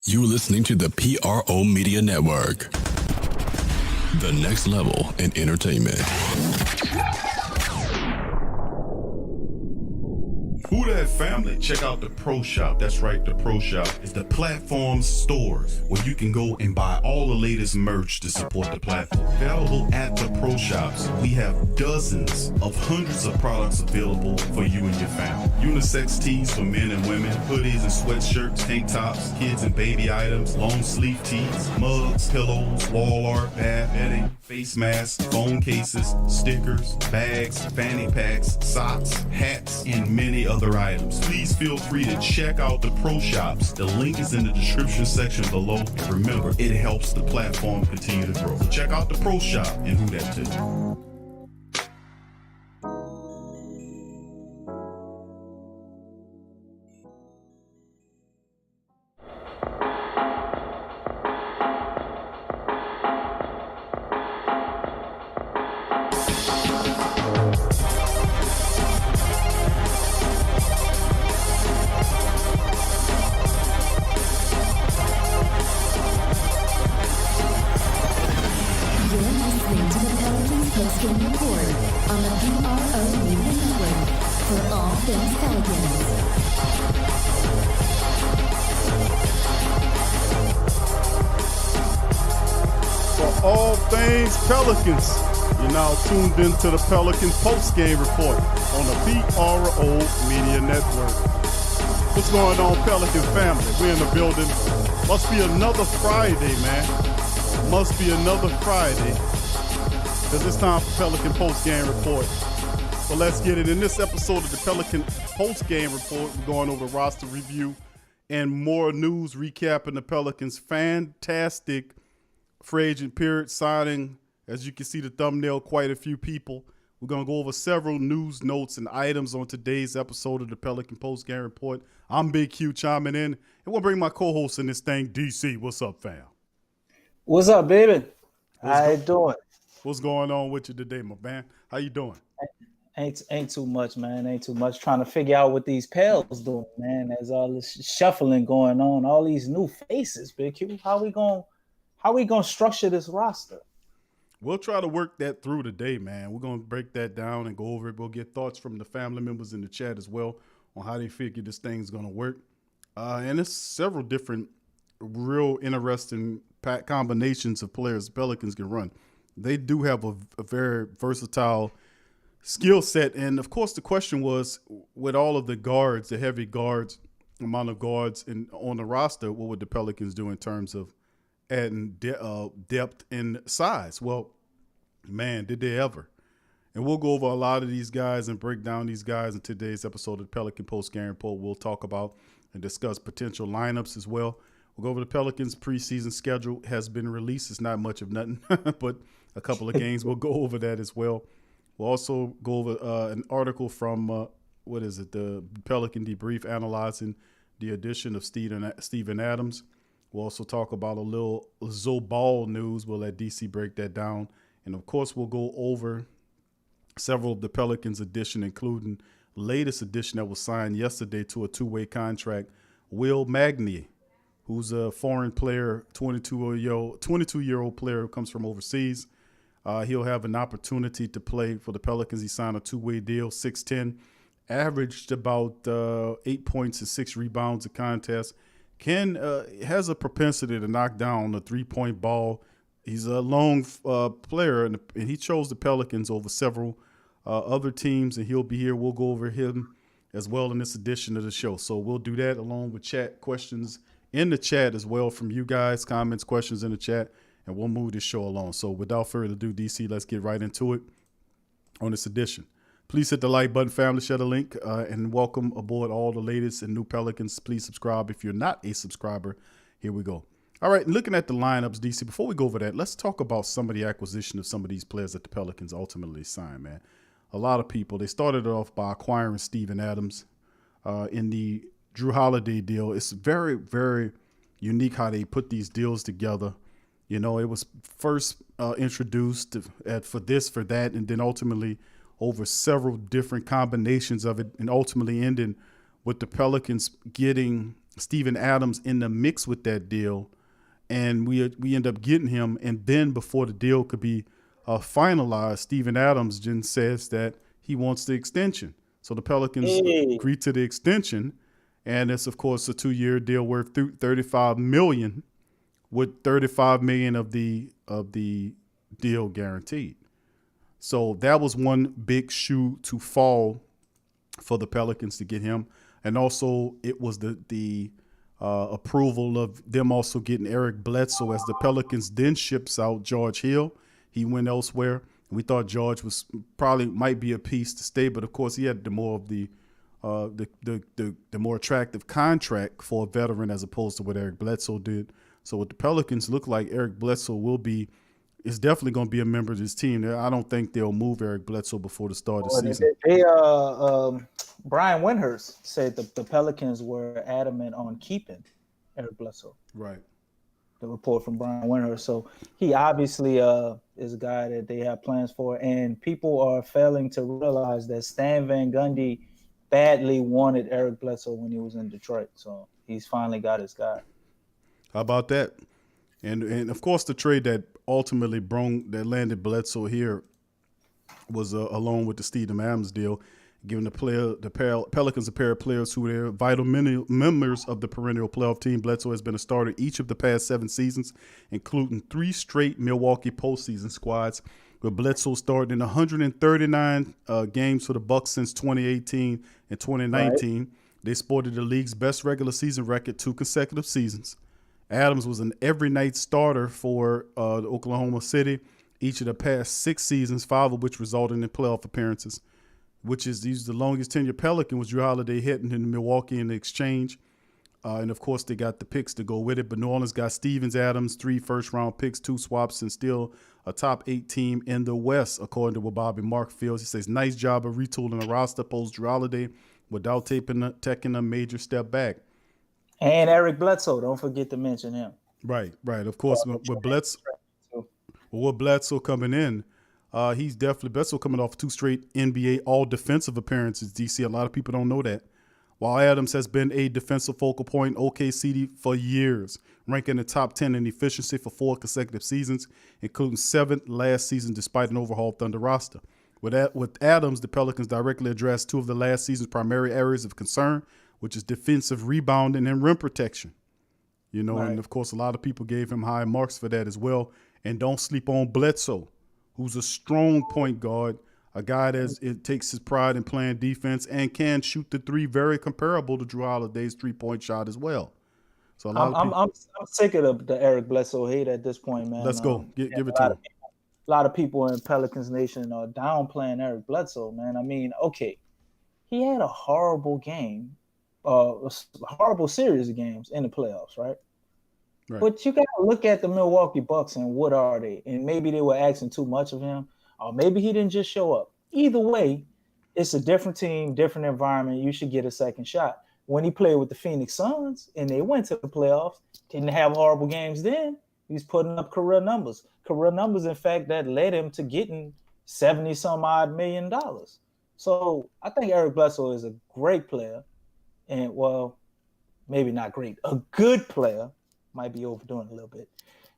You're listening to the PRO Media Network, the next level in entertainment. Who that family? Check out the Pro Shop. That's right, the Pro Shop is the platform stores where you can go and buy all the latest merch to support the platform. Available at the Pro Shops, we have dozens of hundreds of products available for you and your family. Unisex tees for men and women, hoodies and sweatshirts, tank tops, kids and baby items, long sleeve tees, mugs, pillows, wall art, bath bedding, face masks, phone cases, stickers, bags, fanny packs, socks, hats, and many other items. Please feel free to check out the Pro Shops. The link is in the description section below. And remember, it helps the platform continue to grow. So check out the Pro Shop and who that too. All things Pelicans. You're now tuned into the Pelican post-game report on the PRO Media Network. What's going on, Pelican family? We're in the building. Must be another Friday, man. Must be another Friday. Because it's time for Pelican post-game report. So let's get it. In this episode of the Pelican post-game report, we're going over roster review and more news recapping the Pelicans' fantastic free agent period signing. As you can see the thumbnail, quite a few people. We're going to go over several news notes and items on today's episode of the Pelican Post Game Report. I'm Big Q chiming in, and we'll bring my co-host in this thing, DC. What's up, fam? What's up, baby? How you doing? What's going on with you today, my man? How you doing? Ain't too much, man. Ain't too much. Trying to figure out what these Pels doing, man. There's all this shuffling going on, all these new faces, Big Q. How we gonna structure this roster? We'll try to work that through today, man. We're going to break that down and go over it. We'll get thoughts from the family members in the chat as well on how they figure this thing's going to work. And there's several different real interesting combinations of players the Pelicans can run. They do have a very versatile skill set. And, of course, the question was, with all of the guards, the heavy guards, amount of guards on the roster, what would the Pelicans do in terms of adding depth and size? Well, man, did they ever. And we'll go over a lot of these guys and break down these guys in today's episode of the Pelican Post Game Report. We'll talk about and discuss potential lineups as well. We'll go over the Pelicans' preseason schedule has been released. It's not much of nothing, but a couple of games. We'll go over that as well. We'll also go over an article from, the Pelican Debrief analyzing the addition of Steven Adams. We'll also talk about a little Lonzo Ball news. We'll let DC break that down. And, of course, we'll go over several of the Pelicans' addition, including latest addition that was signed yesterday to a two-way contract, Will Magnier, who's a foreign player, 22-year-old player who comes from overseas. He'll have an opportunity to play for the Pelicans. He signed a two-way deal, 6'10", averaged about 8 points and 6 rebounds a contest. Has a propensity to knock down the three-point ball. He's a lone player, and he chose the Pelicans over several other teams, and he'll be here. We'll go over him as well in this edition of the show. So we'll do that along with chat questions in the chat as well from you guys, comments, questions in the chat, and we'll move this show along. So without further ado, DC, let's get right into it on this edition. Please hit the like button, family, share the link, and welcome aboard all the latest and new Pelicans. Please subscribe if you're not a subscriber. Here we go. All right, looking at the lineups, DC, before we go over that, let's talk about some of the acquisition of some of these players that the Pelicans ultimately signed, man. A lot of people, they started off by acquiring Steven Adams in the Drew Holiday deal. It's very, very unique how they put these deals together. You know, it was first introduced for this, for that, and then ultimately over several different combinations of it, and ultimately ending with the Pelicans getting Steven Adams in the mix with that deal, and we end up getting him. And then before the deal could be finalized, Steven Adams then says that he wants the extension. So the Pelicans agreed to the extension, and it's of course a 2-year deal worth $35 million, with $35 million of the deal guaranteed. So that was one big shoe to fall for the Pelicans to get him, and also it was the approval of them also getting Eric Bledsoe as the Pelicans then ships out George Hill. He went elsewhere. We thought George was probably might be a piece to stay, but of course he had the more of the more attractive contract for a veteran as opposed to what Eric Bledsoe did. So what the Pelicans look like, Eric Bledsoe is definitely going to be a member of this team. I don't think they'll move Eric Bledsoe before the start of the season. Brian Windhurst said the Pelicans were adamant on keeping Eric Bledsoe. Right. The report from Brian Windhurst. So he obviously is a guy that they have plans for, and people are failing to realize that Stan Van Gundy badly wanted Eric Bledsoe when he was in Detroit. So he's finally got his guy. How about that? And of course the trade that ultimately landed Bledsoe here was along with the Steven Adams deal, giving the Pelicans a pair of players who are vital members of the perennial playoff team. Bledsoe has been a starter each of the past 7 seasons, including 3 straight Milwaukee postseason squads, with Bledsoe starting in 139 games for the Bucks since 2018 and 2019. Right. They sported the league's best regular season record 2 consecutive seasons. Adams was an every-night starter for Oklahoma City each of the past 6 seasons, 5 of which resulted in playoff appearances, he's the longest tenured Pelican, was Drew Holiday heading into Milwaukee in the exchange. And, of course, they got the picks to go with it. But New Orleans got Stevens, Adams, 3 first-round picks, 2 swaps, and still a top 8 team in the West, according to what Bobby Mark feels. He says, nice job of retooling the roster post Drew Holiday without taking a major step back. And Eric Bledsoe, don't forget to mention him. Right. Of course, with Bledsoe coming in, he's definitely Bledsoe coming off 2 straight NBA all-defensive appearances, DC. A lot of people don't know that. While Adams has been a defensive focal point in OKC for years, ranking the top 10 in efficiency for 4 consecutive seasons, including 7th last season despite an overhauled Thunder roster. With Adams, the Pelicans directly addressed 2 of the last season's primary areas of concern, which is defensive rebounding and rim protection. Right. And, of course, a lot of people gave him high marks for that as well. And don't sleep on Bledsoe, who's a strong point guard, a guy that takes his pride in playing defense and can shoot the 3, very comparable to Drew Holiday's 3-point shot as well. So I'm sick of the Eric Bledsoe hate at this point, man. Let's go. Give it to him. A lot of people in Pelicans Nation are downplaying Eric Bledsoe, man. I mean, okay, he had a horrible game, a horrible series of games in the playoffs, right? Right. But you got to look at the Milwaukee Bucks and what are they? And maybe they were asking too much of him, or maybe he didn't just show up. Either way, it's a different team, different environment. You should get a second shot. When he played with the Phoenix Suns and they went to the playoffs, didn't have horrible games then. He's putting up career numbers. In fact, that led him to getting $70-some-odd million. So I think Eric Bledsoe is a great player. And, well, maybe not great, a good player. Might be overdoing a little bit.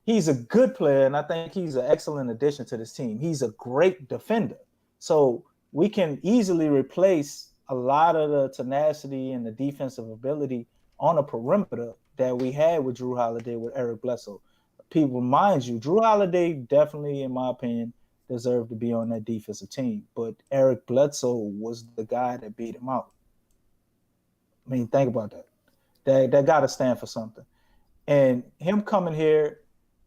He's a good player, and I think he's an excellent addition to this team. He's a great defender. So we can easily replace a lot of the tenacity and the defensive ability on a perimeter that we had with Drew Holiday with Eric Bledsoe. People, mind you, Drew Holiday definitely, in my opinion, deserved to be on that defensive team. But Eric Bledsoe was the guy that beat him out. I mean, think about that. That got to stand for something. And him coming here,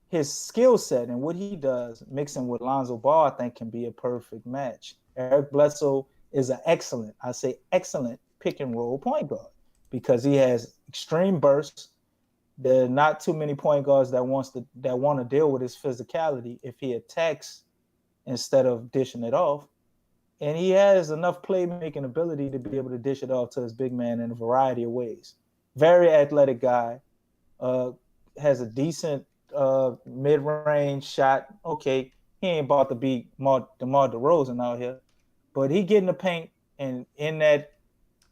his skill set and what he does, mixing with Lonzo Ball, I think can be a perfect match. Eric Bledsoe is an excellent pick and roll point guard because he has extreme bursts. There are not too many point guards that want to deal with his physicality if he attacks instead of dishing it off. And he has enough playmaking ability to be able to dish it off to his big man in a variety of ways. Very athletic guy. Has a decent mid-range shot. Okay, he ain't about to be DeMar DeRozan out here, but he get in the paint and in that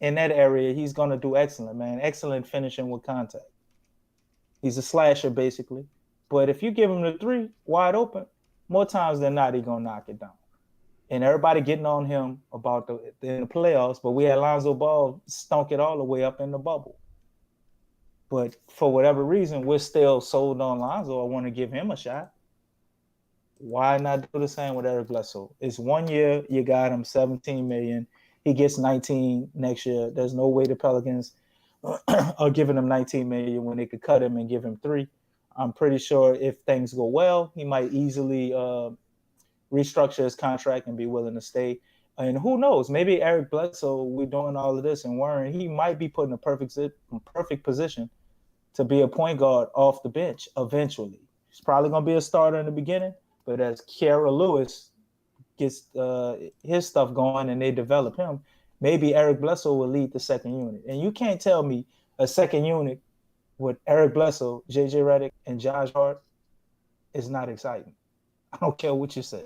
in that area, he's going to do excellent, man. Excellent finishing with contact. He's a slasher, basically. But if you give him the three wide open, more times than not, he's going to knock it down. And everybody getting on him about in the playoffs, but we had Lonzo Ball stunk it all the way up in the bubble. But for whatever reason, we're still sold on Lonzo. I want to give him a shot. Why not do the same with Eric Bledsoe? It's 1 year. You got him $17 million. He gets 19 next year. There's no way the Pelicans are giving him 19 million when they could cut him and give him 3. I'm pretty sure if things go well, he might easily restructure his contract and be willing to stay. And who knows? Maybe Eric Bledsoe, we're doing all of this and worrying, he might be put in a perfect position to be a point guard off the bench eventually. He's probably going to be a starter in the beginning, but as Kara Lewis gets his stuff going and they develop him, maybe Eric Bledsoe will lead the second unit. And you can't tell me a second unit with Eric Bledsoe, J.J. Redick, and Josh Hart is not exciting. I don't care what you say.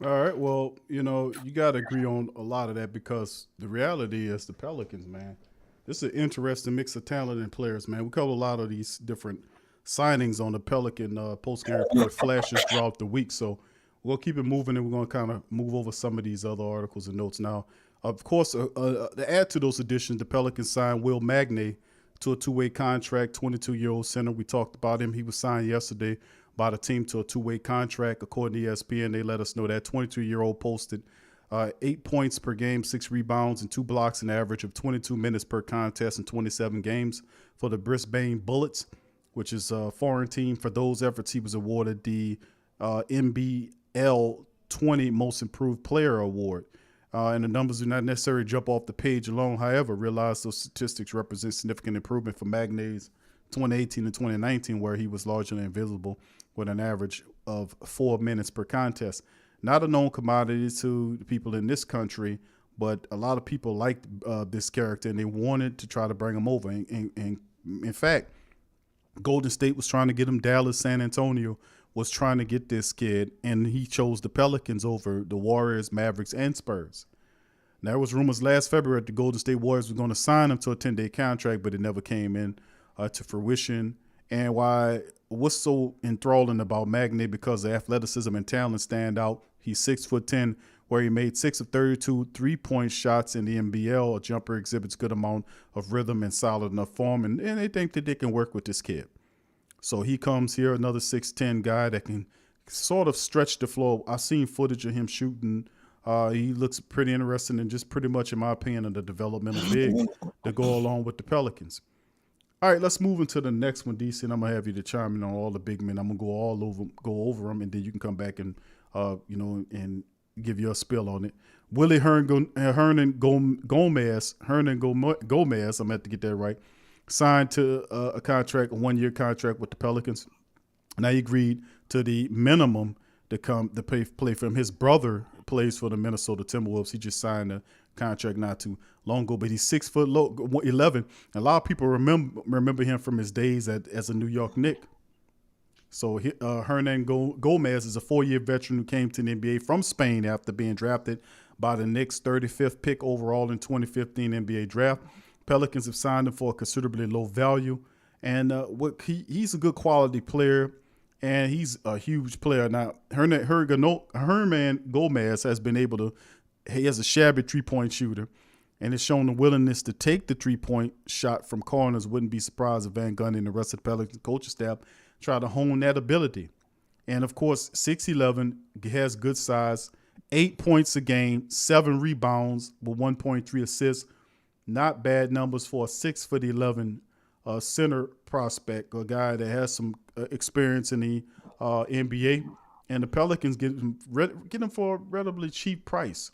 All right. Well, you got to agree on a lot of that because the reality is the Pelicans, man. This is an interesting mix of talent and players, man. We cover a lot of these different signings on the Pelican post-game report flashes throughout the week. So we'll keep it moving, and we're going to kind of move over some of these other articles and notes now. Of course, to add to those additions, the Pelicans signed Will Magnay to a two-way contract, 22-year-old center. We talked about him. He was signed yesterday by the team to a two-way contract. According to ESPN, they let us know that 22-year-old posted 8 points per game, 6 rebounds, and 2 blocks, an average of 22 minutes per contest in 27 games for the Brisbane Bullets, which is a foreign team. For those efforts, he was awarded the NBL 20 Most Improved Player Award. And the numbers do not necessarily jump off the page alone. However, realize those statistics represent significant improvement for Magnay's 2018 and 2019, where he was largely invisible with an average of 4 minutes per contest. Not a known commodity to the people in this country, but a lot of people liked this character, and they wanted to try to bring him over. And in fact, Golden State was trying to get him. Dallas, San Antonio was trying to get this kid, and he chose the Pelicans over the Warriors, Mavericks, and Spurs. Now, there was rumors last February that the Golden State Warriors were going to sign him to a 10-day contract, but it never came in to fruition. And what's so enthralling about Magnay, because the athleticism and talent stand out. He's 6'10", where he made 6 of 32 3-point shots in the NBL. A jumper exhibits good amount of rhythm and solid enough form, and they think that they can work with this kid. So he comes here, another 6'10" guy that can sort of stretch the floor. I've seen footage of him shooting. He looks pretty interesting and just pretty much, in my opinion, the developmental big to go along with the Pelicans. All right, let's move into the next one, DC, and I'm going to have you to chime in on all the big men. I'm going to go over them, and then you can come back and, and give you a spill on it. Willie Hernan Gomez, I'm going to have to get that right, signed to a contract, a 1-year contract with the Pelicans. Now he agreed to the minimum to play for him. His brother plays for the Minnesota Timberwolves. He just signed a contract not too long ago, but he's 6'11". A lot of people remember him from his days as a New York Knick. So Hernan Gomez is a 4-year veteran who came to the NBA from Spain after being drafted by the Knicks' 35th pick overall in 2015 NBA draft. Pelicans have signed him for a considerably low value, and he's a good quality player, and he's a huge player. Now, Hernan Gomez he has a shabby 3-point shooter, and has shown the willingness to take the 3-point shot from corners. Wouldn't be surprised if Van Gundy and the rest of the Pelicans coaching staff try to hone that ability. And, of course, 6'11", has good size, 8 points a game, 7 rebounds with 1.3 assists. Not bad numbers for a 6'11" center prospect, a guy that has some experience in the NBA. And the Pelicans get him for a relatively cheap price.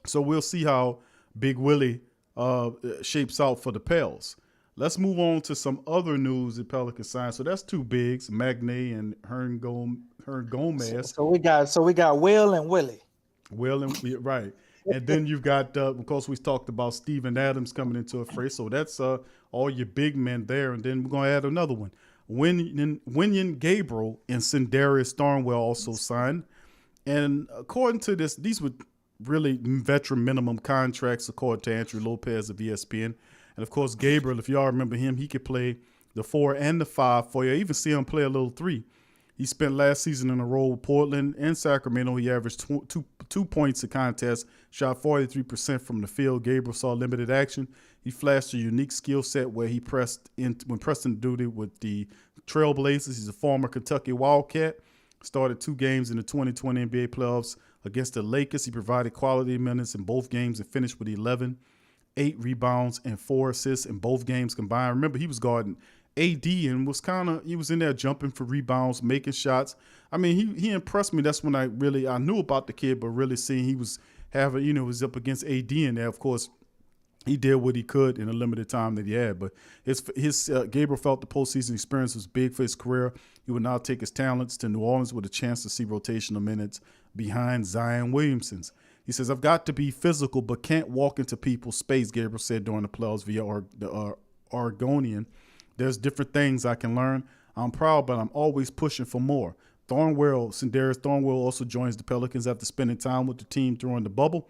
So we'll see how Big Willie shapes out for the Pels. Let's move on to some other news that Pelicans signed. So that's 2 bigs, Magnay and Hernan Gomez. So we got Will and Willie. Right. And then you've got, of course, we talked about Steven Adams coming into a fray. So that's all your big men there. And then we're going to add another one. Wenyen Gabriel and Sindarius Thornwell also signed. And according to this, these were really veteran minimum contracts, according to Andrew Lopez of ESPN. And of course, Gabriel, if y'all remember him, he could play the 4 and the 5 for you. I even see him play a little 3. He spent last season in a role with Portland and Sacramento. He averaged 2 points a contest, shot 43% from the field. Gabriel saw limited action. He flashed a unique skill set where he pressed into duty with the Trailblazers. He's a former Kentucky Wildcat. Started 2 games in the 2020 NBA playoffs against the Lakers. He provided quality minutes in both games and finished with 11, 8 rebounds, and 4 assists in both games combined. Remember, he was guarding AD and he was in there jumping for rebounds, making shots. I mean, he impressed me. That's when I knew about the kid, but really seeing he was was up against AD in there. Of course, he did what he could in a limited time that he had. But Gabriel felt the postseason experience was big for his career. He would now take his talents to New Orleans with a chance to see rotational minutes behind Zion Williamson's. He says, "I've got to be physical, but can't walk into people's space," Gabriel said during the playoffs via the Oregonian. "There's different things I can learn. I'm proud, but I'm always pushing for more." Sindarius Thornwell also joins the Pelicans after spending time with the team during the bubble.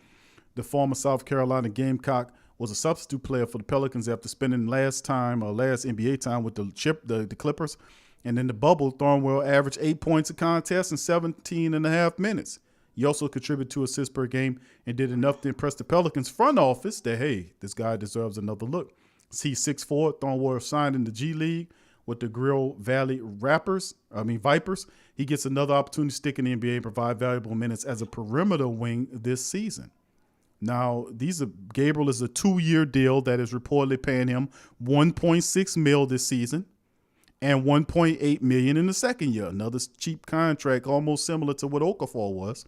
The former South Carolina Gamecock was a substitute player for the Pelicans after spending last NBA time with the Clippers. And in the bubble, Thornwell averaged 8 points a contest in 17 and a half minutes. He also contributed 2 assists per game and did enough to impress the Pelicans front office that, hey, this guy deserves another look. He's 6'4", Thornwell signed in the G League with the Grill Valley Vipers. He gets another opportunity to stick in the NBA and provide valuable minutes as a perimeter wing this season. Now, Gabriel is a 2-year deal that is reportedly paying him $1.6 million this season and $1.8 million in the second year. Another cheap contract, almost similar to what Okafor was.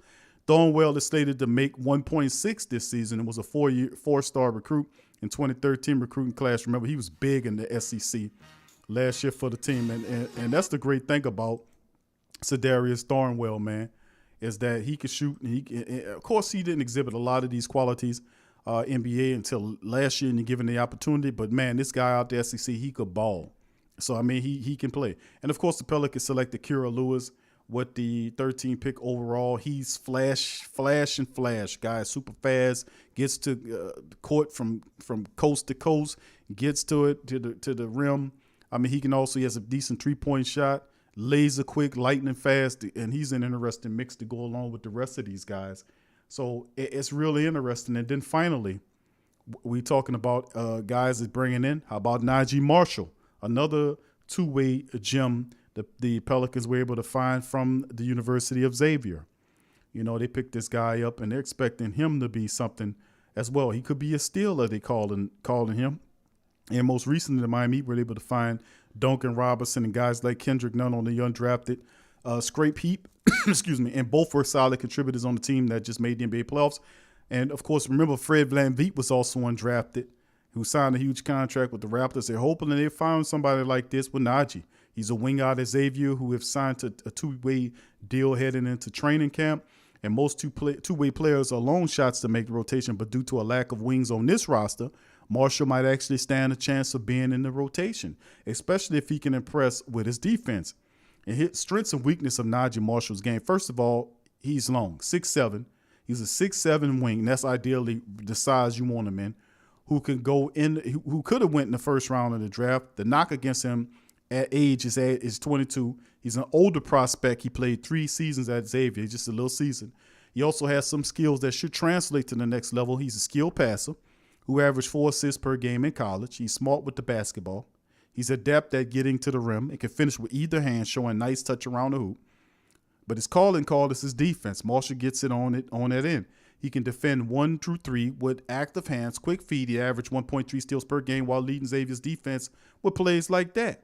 Thornwell is slated to make $1.6 this season and was a 4-star recruit in 2013 recruiting class. Remember, he was big in the SEC last year for the team. And that's the great thing about Sindarius Thornwell, man, is that he could shoot. Of course, he didn't exhibit a lot of these qualities NBA until last year and given the opportunity. But, man, this guy out there, SEC, he could ball. So, I mean, he can play. And, of course, the Pelicans selected Kira Lewis with the 13th pick overall. He's flash, guy, super fast, gets to the court from coast to coast, gets to it, to the rim. I mean, he has a decent 3-point shot, laser quick, lightning fast, and he's an interesting mix to go along with the rest of these guys. So it's really interesting. And then finally, we talking about guys that bringing in. How about Najee Marshall, another 2-way gem the Pelicans were able to find from the University of Xavier. They picked this guy up, and they're expecting him to be something as well. He could be a stealer, they calling him. And most recently, the Miami were able to find Duncan Robinson and guys like Kendrick Nunn on the undrafted scrape heap, excuse me, and both were solid contributors on the team that just made the NBA playoffs. And, of course, remember Fred VanVleet was also undrafted, who signed a huge contract with the Raptors. They're hoping that they found somebody like this with Najee. He's a wing out at Xavier who have signed to a 2-way deal heading into training camp. And most two-way players are long shots to make the rotation, but due to a lack of wings on this roster, Marshall might actually stand a chance of being in the rotation, especially if he can impress with his defense. And his strengths and weakness of Najee Marshall's game. First of all, he's long, 6'7". He's a 6'7" wing. And that's ideally the size you want him in. Who could have went in the first round of the draft. The knock against him at age is 22. He's an older prospect. He played 3 seasons at Xavier, just a little season. He also has some skills that should translate to the next level. He's a skilled passer who averaged 4 assists per game in college. He's smart with the basketball. He's adept at getting to the rim and can finish with either hand, showing nice touch around the hoop. But his calling card is his defense. Marshall gets it on that end. He can defend 1 through 3 with active hands, quick feet. He averaged 1.3 steals per game while leading Xavier's defense with plays like that.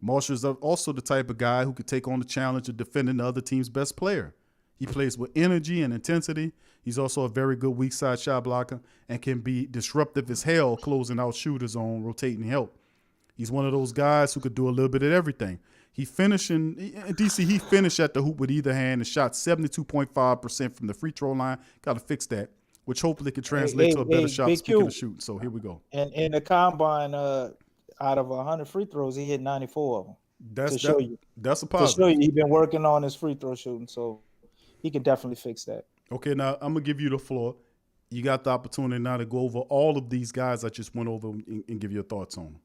Marshall is also the type of guy who could take on the challenge of defending the other team's best player. He plays with energy and intensity. He's also a very good weak side shot blocker and can be disruptive as hell closing out shooters on rotating help. He's one of those guys who could do a little bit of everything. He finished at the hoop with either hand and shot 72.5% from the free throw line. Got to fix that, which hopefully can translate to a better shot speaking of shooting. So here we go. And in the combine, out of 100 free throws, he hit 94 of them. That's a positive. To show you he's been working on his free throw shooting, so he can definitely fix that. Okay, now I'm gonna give you the floor. You got the opportunity now to go over all of these guys I just went over and give your thoughts on them.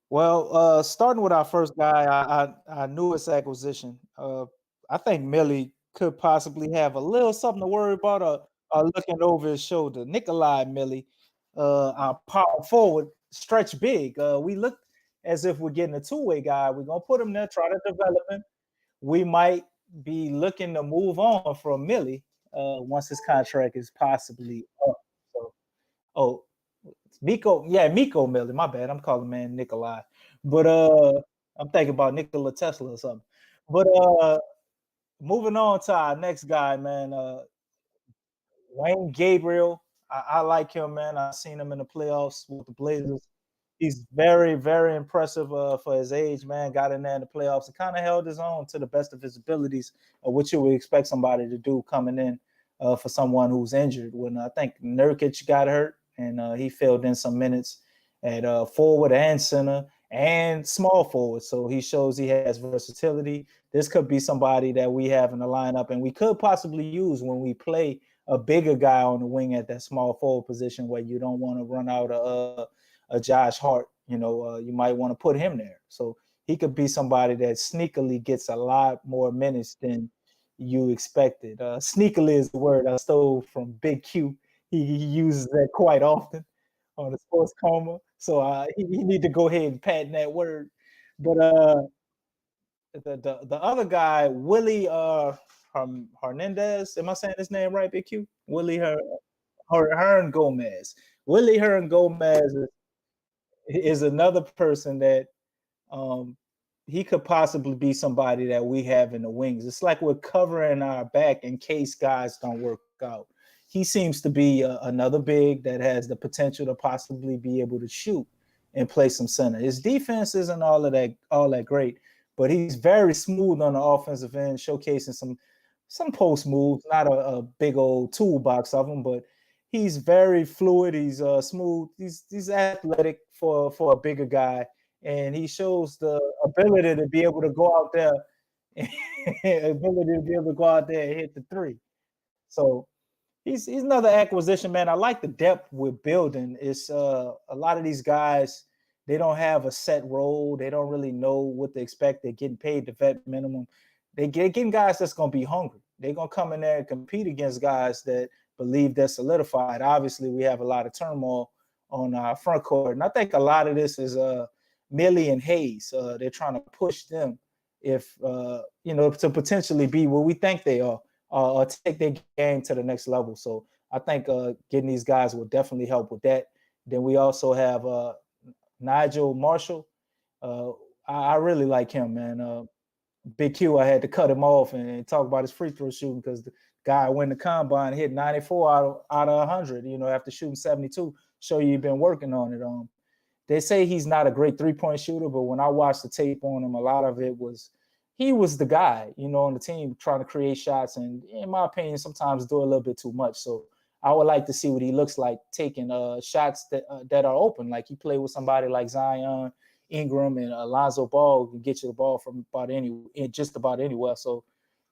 Well, starting with our first guy, our newest acquisition, I think Millie could possibly have a little something to worry about, looking over his shoulder. Nikolai Millie, our power forward, stretch big. We look as if we're getting a two-way guy. We're gonna put him there, try to develop him. We might be looking to move on from Millie once his contract is possibly up. So, oh, Miko Millie. My bad. I'm calling man Nikolai. But I'm thinking about Nikola Tesla or something. But moving on to our next guy, man. Wayne Gabriel. I like him, man. I've seen him in the playoffs with the Blazers. He's very, very impressive for his age, man. Got in there in the playoffs and kind of held his own to the best of his abilities, which you would expect somebody to do coming in for someone who's injured. When I think Nurkic got hurt and he filled in some minutes at forward and center and small forward. So he shows he has versatility. This could be somebody that we have in the lineup and we could possibly use when we play a bigger guy on the wing at that small forward position where you don't want to run out a Josh Hart. You might want to put him there. So he could be somebody that sneakily gets a lot more minutes than you expected. Sneakily is the word I stole from Big Q. He uses that quite often on the sports coma. So he need to go ahead and patent that word. But the other guy, Willie Hernandez, am I saying his name right, Big Q? Willie Hearn Gomez. Willie Hearn Gomez is another person that he could possibly be somebody that we have in the wings. It's like we're covering our back in case guys don't work out. He seems to be another big that has the potential to possibly be able to shoot and play some center. His defense isn't all that great, but he's very smooth on the offensive end, showcasing some post moves. Not a big old toolbox of them, but he's very fluid. He's smooth. He's athletic for a bigger guy, and he shows the ability to be able to go out there, and hit the three. So he's another acquisition, man. I like the depth we're building. It's a lot of these guys, they don't have a set role. They don't really know what to expect. They're getting paid the vet minimum. They're getting guys that's going to be hungry. They're going to come in there and compete against guys that believe they're solidified. Obviously, we have a lot of turmoil on our front court. And I think a lot of this is Millie and Hayes. They're trying to push them to potentially be what we think they are or take their game to the next level. So I think getting these guys will definitely help with that. Then we also have Nigel Marshall. I really like him, man. Big Q, I had to cut him off and talk about his free throw shooting because the guy went the combine, hit 94 out of 100, after shooting 72. Show you've been working on it. They say he's not a great three-point shooter, but when I watched the tape on him, a lot of it was he was the guy, on the team trying to create shots and, in my opinion, sometimes do a little bit too much. So I would like to see what he looks like taking shots that are open. Like he played with somebody like Zion, Ingram, and Lonzo Ball can get you the ball from just about anywhere. So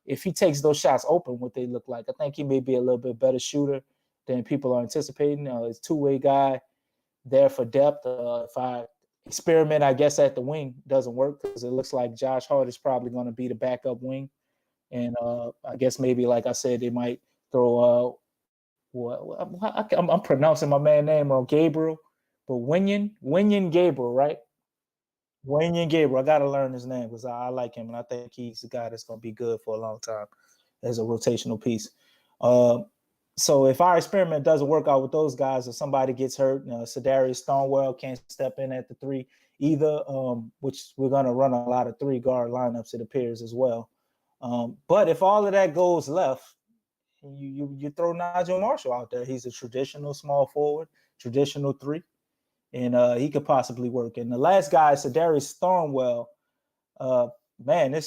if he takes those shots open, what they look like, I think he may be a little bit better shooter than people are anticipating. He's a two-way guy there for depth. If I experiment, I guess, at the wing, doesn't work because it looks like Josh Hart is probably going to be the backup wing. And I guess maybe, like I said, they might throw I'm pronouncing my man's name wrong, Gabriel, but Wenyen Gabriel, right? Wenyen Gabriel. I got to learn his name because I like him, and I think he's a guy that's going to be good for a long time as a rotational piece. So if our experiment doesn't work out with those guys, if somebody gets hurt, Sadarius Stonewall can't step in at the three either, which we're going to run a lot of three-guard lineups, it appears, as well. But if all of that goes left, you throw Nigel Marshall out there. He's a traditional small forward, traditional three, and he could possibly work. And the last guy, Sadarius Thornwell, man,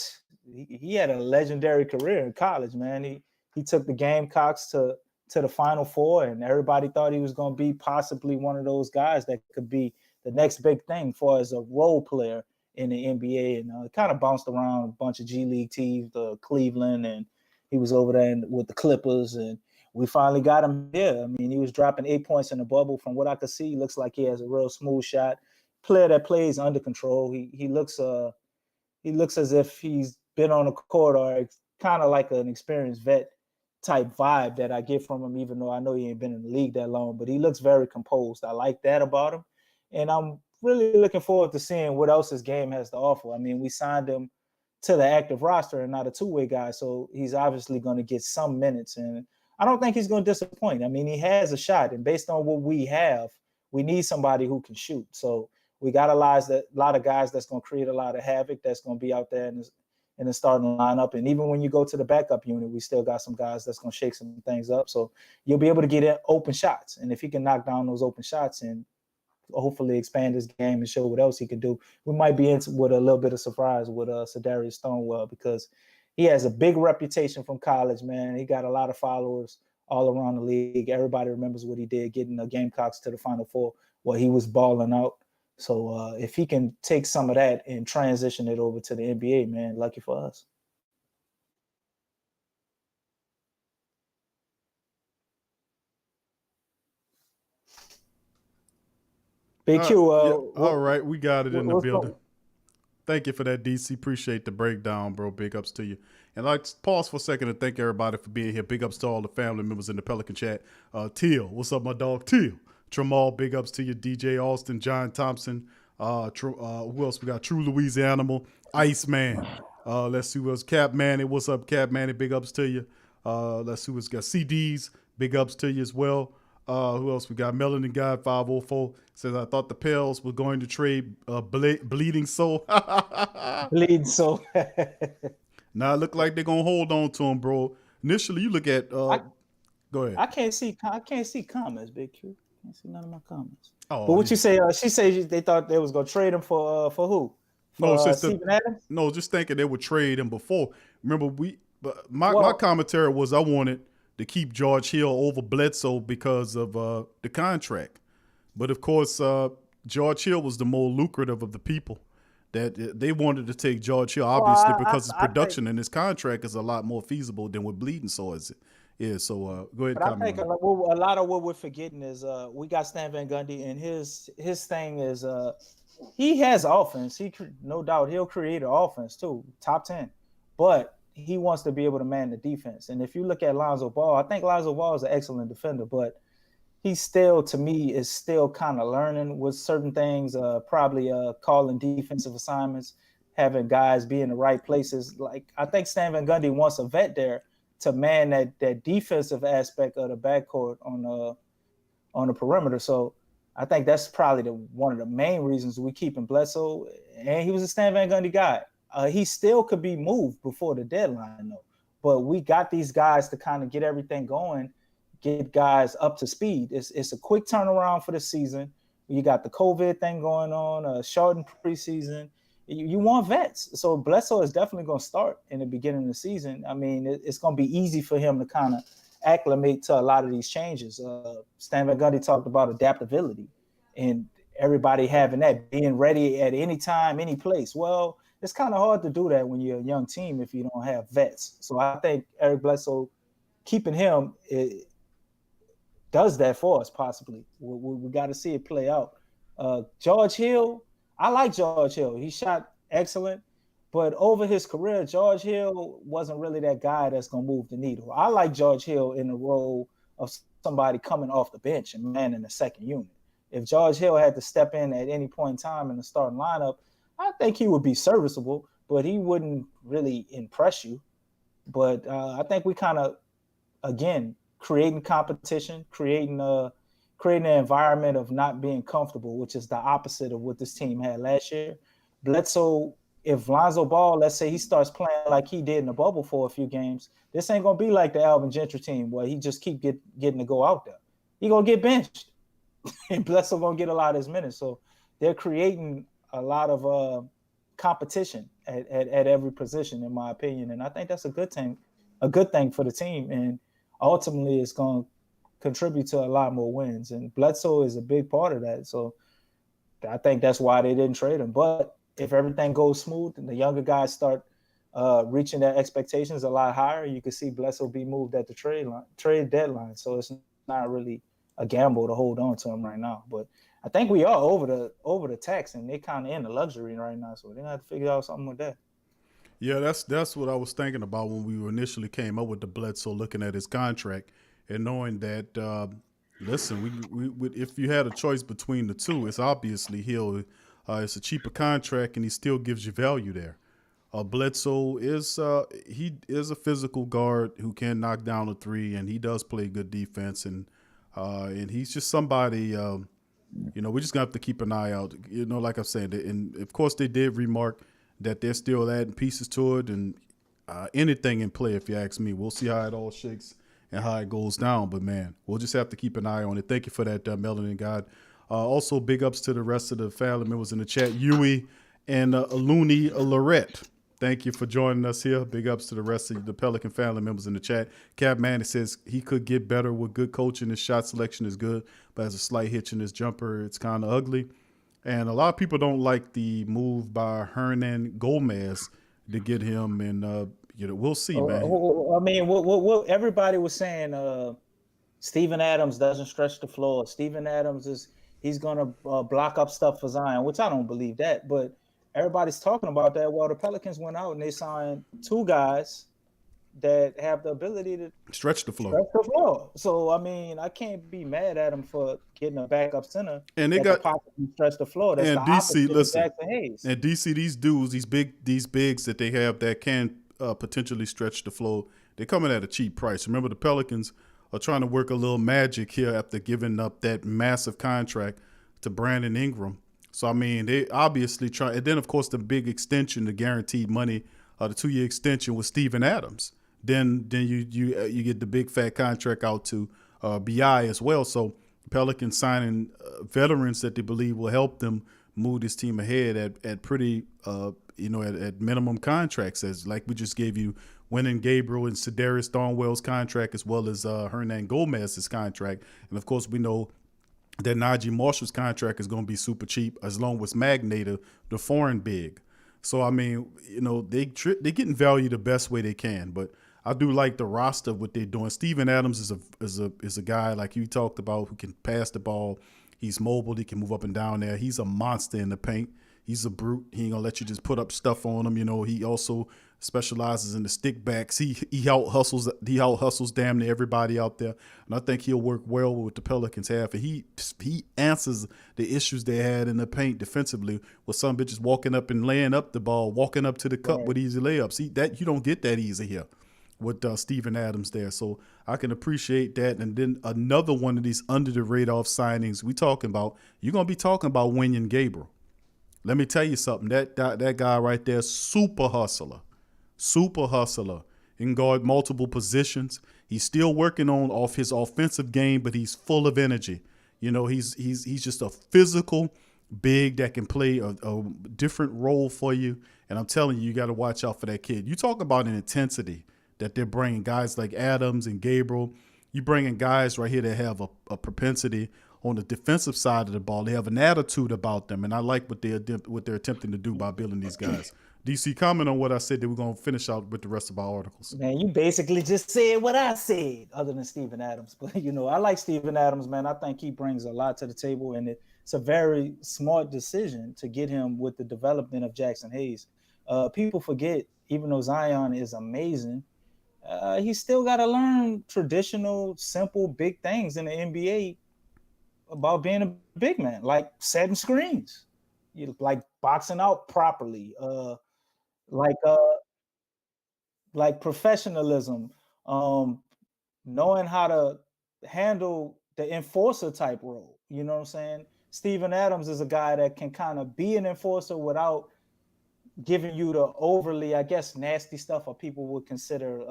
he had a legendary career in college, man. He took the Gamecocks to the Final Four, and everybody thought he was going to be possibly one of those guys that could be the next big thing for as a role player in the NBA. And kind of bounced around a bunch of G League teams, Cleveland, and He was over there with the Clippers, and we finally got him here. I mean, he was dropping 8 points in the bubble. From what I could see, looks like he has a real smooth shot. Player that plays under control. He looks as if he's been on the court, or kind of like an experienced vet type vibe that I get from him, even though I know he ain't been in the league that long, but he looks very composed. I like that about him. And I'm really looking forward to seeing what else his game has to offer. I mean, we signed him to the active roster and not a two-way guy, so he's obviously going to get some minutes. And I don't think he's going to disappoint. I mean, he has a shot, and based on what we have, we need somebody who can shoot. So we got a lot of guys that's going to create a lot of havoc, that's going to be out there in the starting lineup. And even when you go to the backup unit, we still got some guys that's going to shake some things up. So you'll be able to get open shots. And if he can knock down those open shots and hopefully expand his game and show what else he can do, we might be into with a little bit of surprise with Sadarius Stonewall, because he has a big reputation from college, man. He got a lot of followers all around the league. Everybody remembers what he did, getting the Gamecocks to the Final Four where he was balling out. So if he can take some of that and transition it over to the NBA, man, lucky for us. Big Q. All right, we got it in the building. Thank you for that, DC. Appreciate the breakdown, bro. Big ups to you. And I'd like to pause for a second to thank everybody for being here. Big ups to all the family members in the Pelican chat. Teal, what's up, my dog? Teal. Tramal, big ups to you. DJ Austin, John Thompson. Who else we got? True Louisiana, Iceman. Let's see who else. Cap Manny, what's up, Cap Manny? Big ups to you. Let's see what's got. CDs, big ups to you as well. Who else we got? Melanin Guy 504 says, I thought the Pels were going to trade Bleeding Soul. Bleeding Soul. Now it look like they're gonna hold on to him, bro. Initially, you look at. Go ahead. I can't see comments, Big Q. I can't see none of my comments. Oh, but what you say? She said they thought they was gonna trade him for who? For Steven Adams? No, just thinking they would trade him before. Remember, my commentary was I wanted to keep George Hill over Bledsoe because of the contract. But of course, George Hill was the more lucrative of the people. That they wanted to take George Hill, obviously, because his production and his contract is a lot more feasible than what Bleeding Soul is. Yeah, so go ahead. But I think a lot of what we're forgetting is we got Stan Van Gundy, and his thing is he has offense. No doubt he'll create an offense too, top 10. But he wants to be able to man the defense. And if you look at Lonzo Ball, I think Lonzo Ball is an excellent defender, but he still, to me, is still kind of learning with certain things, probably calling defensive assignments, having guys be in the right places. Like, I think Stan Van Gundy wants a vet there to man that defensive aspect of the backcourt on the perimeter. So I think that's probably one of the main reasons we keep him Bledsoe. And he was a Stan Van Gundy guy. He still could be moved before the deadline, though. But we got these guys to kind of get everything going, get guys up to speed. It's a quick turnaround for the season. You got the COVID thing going on, shortened preseason. You want vets. So Bledsoe is definitely going to start in the beginning of the season. I mean, it's going to be easy for him to kind of acclimate to a lot of these changes. Stan Van Gundy talked about adaptability and everybody having that, being ready at any time, any place. Well, it's kind of hard to do that when you're a young team if you don't have vets. So I think Eric Bledsoe, keeping him, does that for us possibly. We got to see it play out. George Hill, I like George Hill. He shot excellent, but over his career, George Hill wasn't really that guy that's going to move the needle. I like George Hill in the role of somebody coming off the bench and manning the second unit. If George Hill had to step in at any point in time in the starting lineup, I think he would be serviceable, but he wouldn't really impress you. But I think we kind of, again, creating competition, creating an environment of not being comfortable, which is the opposite of what this team had last year. Bledsoe, if Lonzo Ball, let's say he starts playing like he did in the bubble for a few games, this ain't going to be like the Alvin Gentry team where he just keep getting to go out there. He going to get benched, and Bledsoe going to get a lot of his minutes. So they're creating a lot of competition at every position, in my opinion, and I think that's a good thing for the team, and ultimately it's going to contribute to a lot more wins. And Bledsoe is a big part of that. So I think that's why they didn't trade him. But if everything goes smooth and the younger guys start reaching their expectations a lot higher, you could see Bledsoe be moved at the trade deadline. So it's not really a gamble to hold on to him right now. But I think we are over the tax, and they kind of in the luxury right now. So they're gonna have to figure out something with that. Yeah, that's what I was thinking about when we initially came up with the Bledsoe, looking at his contract and knowing that. Listen, we if you had a choice between the two, it's obviously Hill. It's a cheaper contract, and he still gives you value there. Bledsoe is he is a physical guard who can knock down a three, and he does play good defense, and he's just somebody. We're just gonna have to keep an eye out. Like I said, and of course they did remark that they're still adding pieces to it, and anything in play. If you ask me, we'll see how it all shakes and how it goes down. But man, we'll just have to keep an eye on it. Thank you for that, Melanin God. Also, big ups to the rest of the family members in the chat, Yui and Looney Lorette. Thank you for joining us here. Big ups to the rest of the Pelican family members in the chat. Cap Man, it says he could get better with good coaching. His shot selection is good, but has a slight hitch in his jumper. It's kind of ugly. And a lot of people don't like the move by Hernan Gomez to get him, and we'll see, man. I mean, what everybody was saying, Steven Adams doesn't stretch the floor. Steven Adams he's gonna block up stuff for Zion, which I don't believe that, but everybody's talking about that. Well, the Pelicans went out and they signed two guys that have the ability to stretch the floor. So I mean, I can't be mad at him for getting a backup center and they got stretch the floor. That's and the DC. Listen, Jackson Hayes. And DC, these dudes, these bigs that they have that can potentially stretch the floor. They're coming at a cheap price. Remember, the Pelicans are trying to work a little magic here after giving up that massive contract to Brandon Ingram. So I mean, they obviously try. And then of course the big extension, the guaranteed money, the 2-year extension with Steven Adams. Then you get the big fat contract out to BI as well. So Pelicans signing veterans that they believe will help them move this team ahead at pretty at minimum contracts, as like we just gave you Wenyen Gabriel and Cedarius Thornwell's contract, as well as Hernan Gomez's contract. And of course we know that Najee Marshall's contract is going to be super cheap, as long as Magnator, the foreign big. So I mean, they're getting value the best way they can, but I do like the roster of what they're doing. Steven Adams is a guy like you talked about who can pass the ball. He's mobile. He can move up and down there. He's a monster in the paint. He's a brute. He ain't gonna let you just put up stuff on him. He also specializes in the stick backs. He out hustles damn near everybody out there, and I think he'll work well with the Pelicans have. And he answers the issues they had in the paint defensively, with some bitches walking up and laying up the ball, walking up to the cup with easy layups. That you don't get that easy here with Steven Adams there. So I can appreciate that. And then another one of these under the radar signings you're going to be talking about Wenyen Gabriel. Let me tell you something. That guy right there, super hustler. He can guard multiple positions. He's still working off his offensive game, but he's full of energy. He's just a physical big that can play a different role for you. And I'm telling you got to watch out for that kid. You talk about an intensity that they're bringing, guys like Adams and Gabriel. You bringing guys right here that have a propensity on the defensive side of the ball. They have an attitude about them, and I like what they're attempting to do by building these guys. DC, comment on what I said that we're going to finish out with the rest of our articles. Man, you basically just said what I said, other than Steven Adams. But, I like Steven Adams, man. I think he brings a lot to the table, and it's a very smart decision to get him with the development of Jackson Hayes. People forget, even though Zion is amazing, he's still got to learn traditional, simple, big things in the NBA about being a big man, like setting screens, like boxing out properly, like professionalism, knowing how to handle the enforcer type role. You know what I'm saying? Steven Adams is a guy that can kind of be an enforcer without giving you the overly, I guess, nasty stuff, or people would consider,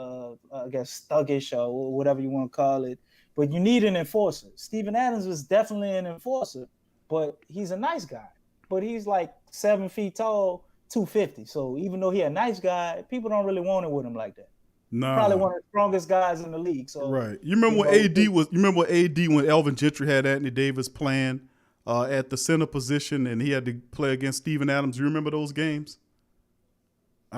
I guess, thuggish or whatever you want to call it. But you need an enforcer. Steven Adams was definitely an enforcer, but he's a nice guy. But he's like 7 feet tall, 250. So even though he's a nice guy, people don't really want it with him like that. Nah. Probably one of the strongest guys in the league. So right. You remember when AD was? You remember AD when Elvin Gentry had Anthony Davis playing at the center position, and he had to play against Steven Adams. You remember those games?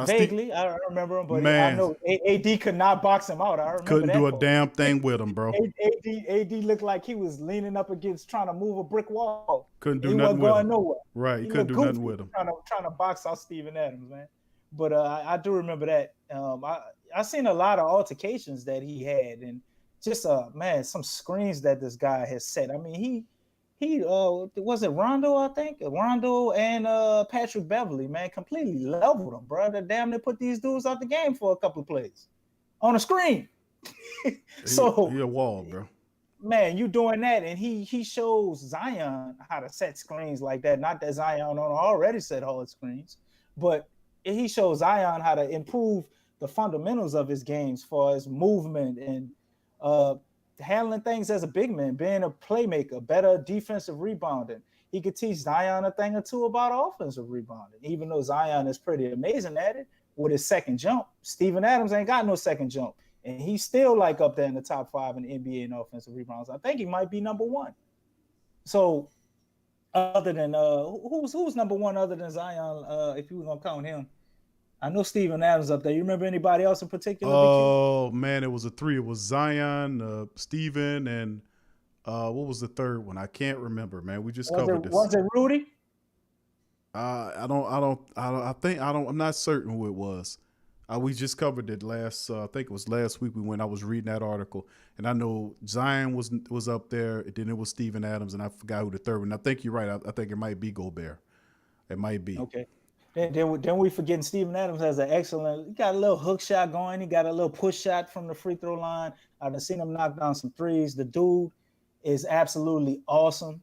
Vaguely, I remember him, but I Man, know AD could not box him out. I remember couldn't that do a part. damn thing with him, bro. AD looked like he was leaning up against trying to move a brick wall. Couldn't do He nothing wasn't with going him. nowhere. Right, he He couldn't looked do nothing goofy with him. trying to box out Steven Adams, man. But I do remember that. I seen a lot of altercations that he had, and just man, some screens that this guy has set. I mean, he was it Rondo, I think Rondo and Patrick Beverly, man, completely leveled them, bro. They damn near put these dudes out the game for a couple of plays on a screen. So he a wall, bro. man, you doing that, and he shows Zion how to set screens like that. Not that Zion already set hard screens, but he shows Zion how to improve the fundamentals of his games for his movement and handling things as a big man, being a playmaker, better defensive rebounding. He could teach Zion a thing or two about offensive rebounding, even though Zion is pretty amazing at it with his second jump. Steven Adams ain't got no second jump. And he's still like up there in the top 5 in the NBA in offensive rebounds. I think he might be number 1. So other than who's number 1 other than Zion, if you were gonna count him? I know Steven Adams up there. You remember anybody else in particular? Oh man, it was a 3. It was Zion, Steven, and what was the third one? I can't remember, man. We just covered this. Was it Rudy? I'm not certain who it was. We just covered it last. I think it was last week when I was reading that article, and I know Zion was up there. Then it was Steven Adams, and I forgot who the third one. I think you're right. I think it might be Gobert. It might be. Okay. Then we forgetting Steven Adams has an excellent. He got a little hook shot going. He got a little push shot from the free throw line. I've seen him knock down some threes. The dude is absolutely awesome.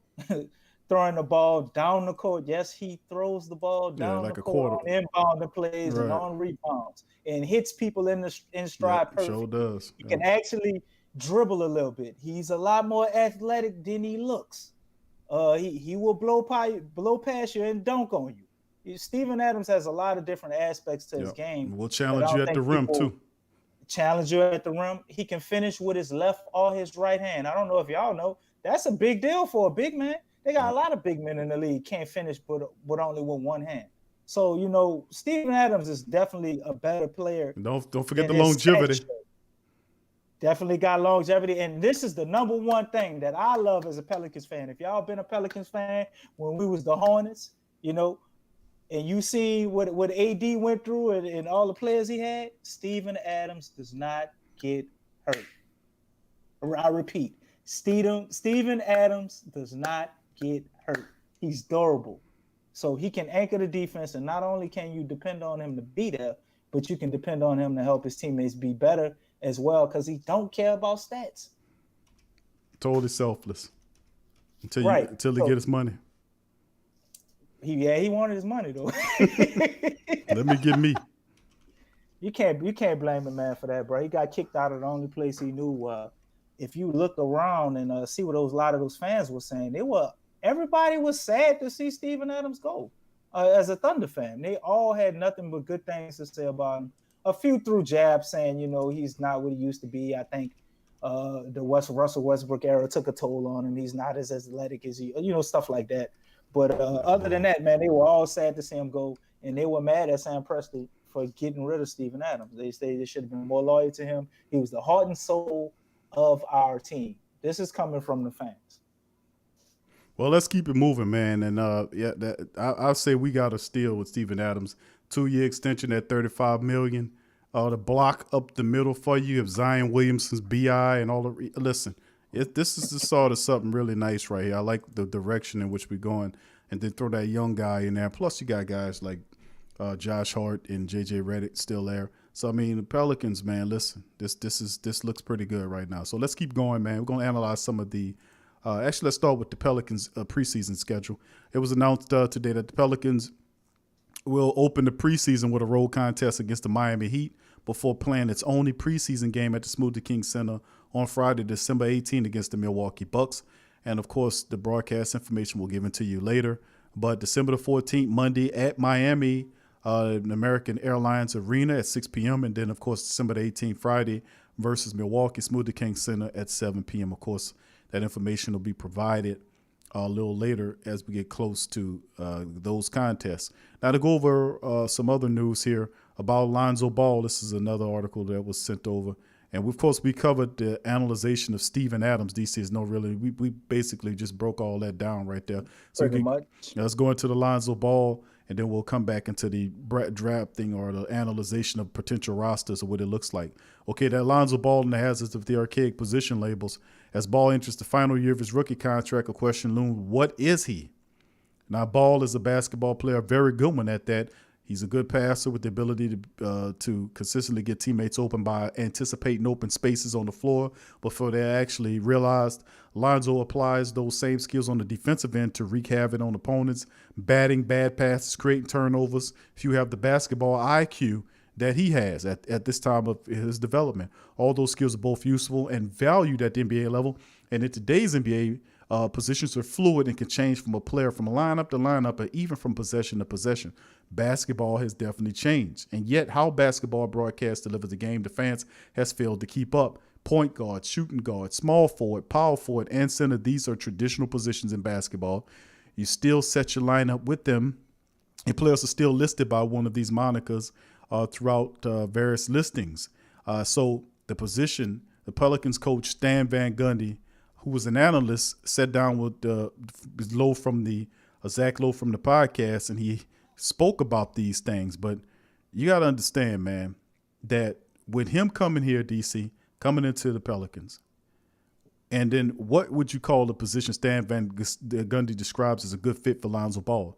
Throwing the ball down the court. Yes, he throws the ball down like the a court quarter. on inbound plays and on rebounds, and hits people in stride perfectly. Sure does. He can actually dribble a little bit. He's a lot more athletic than he looks. He will blow past you and dunk on you. Steven Adams has a lot of different aspects to his game. We'll challenge you at the rim too. Challenge you at the rim. He can finish with his left or his right hand. I don't know if y'all know. That's a big deal for a big man. They got a lot of big men in the league can't finish but only with one hand. So, Steven Adams is definitely a better player. Don't forget the longevity. Definitely got longevity. And this is the number one thing that I love as a Pelicans fan. If y'all been a Pelicans fan when we was the Hornets, and you see what AD went through and all the players he had, Steven Adams does not get hurt. I repeat, Steven Adams does not get hurt. He's durable. So he can anchor the defense, and not only can you depend on him to be there, but you can depend on him to help his teammates be better as well, because he don't care about stats. Totally selfless. Until he get his money. He wanted his money though. Let me get me. You can't blame the man for that, bro. He got kicked out of the only place he knew. If you look around and see what a lot of those fans were saying, everybody was sad to see Steven Adams go. As a Thunder fan, they all had nothing but good things to say about him. A few threw jabs saying, he's not what he used to be. I think the Russell Westbrook era took a toll on him. He's not as athletic as he, stuff like that. But other than that, man, they were all sad to see him go, and they were mad at Sam Presti for getting rid of Steven Adams. They say they should have been more loyal to him. He was the heart and soul of our team. This is coming from the fans. Well, let's keep it moving, man. And I'll say we got a steal with Steven Adams. 2-year extension at $35 million. The block up the middle for you of Zion Williamson's BI and all the listen. This is the sort of something really nice right here. I like the direction in which we're going, and then throw that young guy in there. Plus, you got guys like Josh Hart and JJ Redick still there. So I mean, the Pelicans, man. Listen, this looks pretty good right now. So let's keep going, man. We're gonna analyze some of the. Actually, let's start with the Pelicans' preseason schedule. It was announced today that the Pelicans will open the preseason with a road contest against the Miami Heat before playing its only preseason game at the Smoothie King Center on Friday, December 18 against the Milwaukee Bucks. And, of course, the broadcast information we'll give it to you later. But December the 14th, Monday at Miami, American Airlines Arena at 6 p.m. And then, of course, December the 18th, Friday versus Milwaukee, Smoothie King Center at 7 p.m. Of course, that information will be provided a little later as we get close to those contests. Now, to go over some other news here about Lonzo Ball, this is another article that was sent over. And of course, we covered the analyzation of Steven Adams. DC is no really. We basically just broke all that down right there. So Pretty much. let's go into the Lonzo Ball, and then we'll come back into the drafting or the analyzation of potential rosters or what it looks like. Okay, that Lonzo Ball and the hazards of the archaic position labels. As Ball enters the final year of his rookie contract, a question loomed: what is he? Now, Ball is a basketball player, a very good one at that. He's a good passer with the ability to consistently get teammates open by anticipating open spaces on the floor before they actually realized. Lonzo applies those same skills on the defensive end to wreak havoc on opponents, batting bad passes, creating turnovers. If you have the basketball IQ that he has at this time of his development, all those skills are both useful and valued at the NBA level. And in today's NBA, positions are fluid and can change from a player from a lineup to lineup, or even from possession to possession. Basketball has definitely changed. And yet how basketball broadcast delivers the game to fans has failed to keep up. Point guard, shooting guard, small forward, power forward, and center, these are traditional positions in basketball. You still set your lineup with them, and players are still listed by one of these monikers throughout various listings. So the position, the Pelicans coach Stan Van Gundy, who was an analyst, sat down with Zach Lowe from the podcast, and he spoke about these things. But you got to understand, man, that with him coming here, DC, coming into the Pelicans, and then what would you call the position Stan Van Gundy describes as a good fit for Lonzo Ball?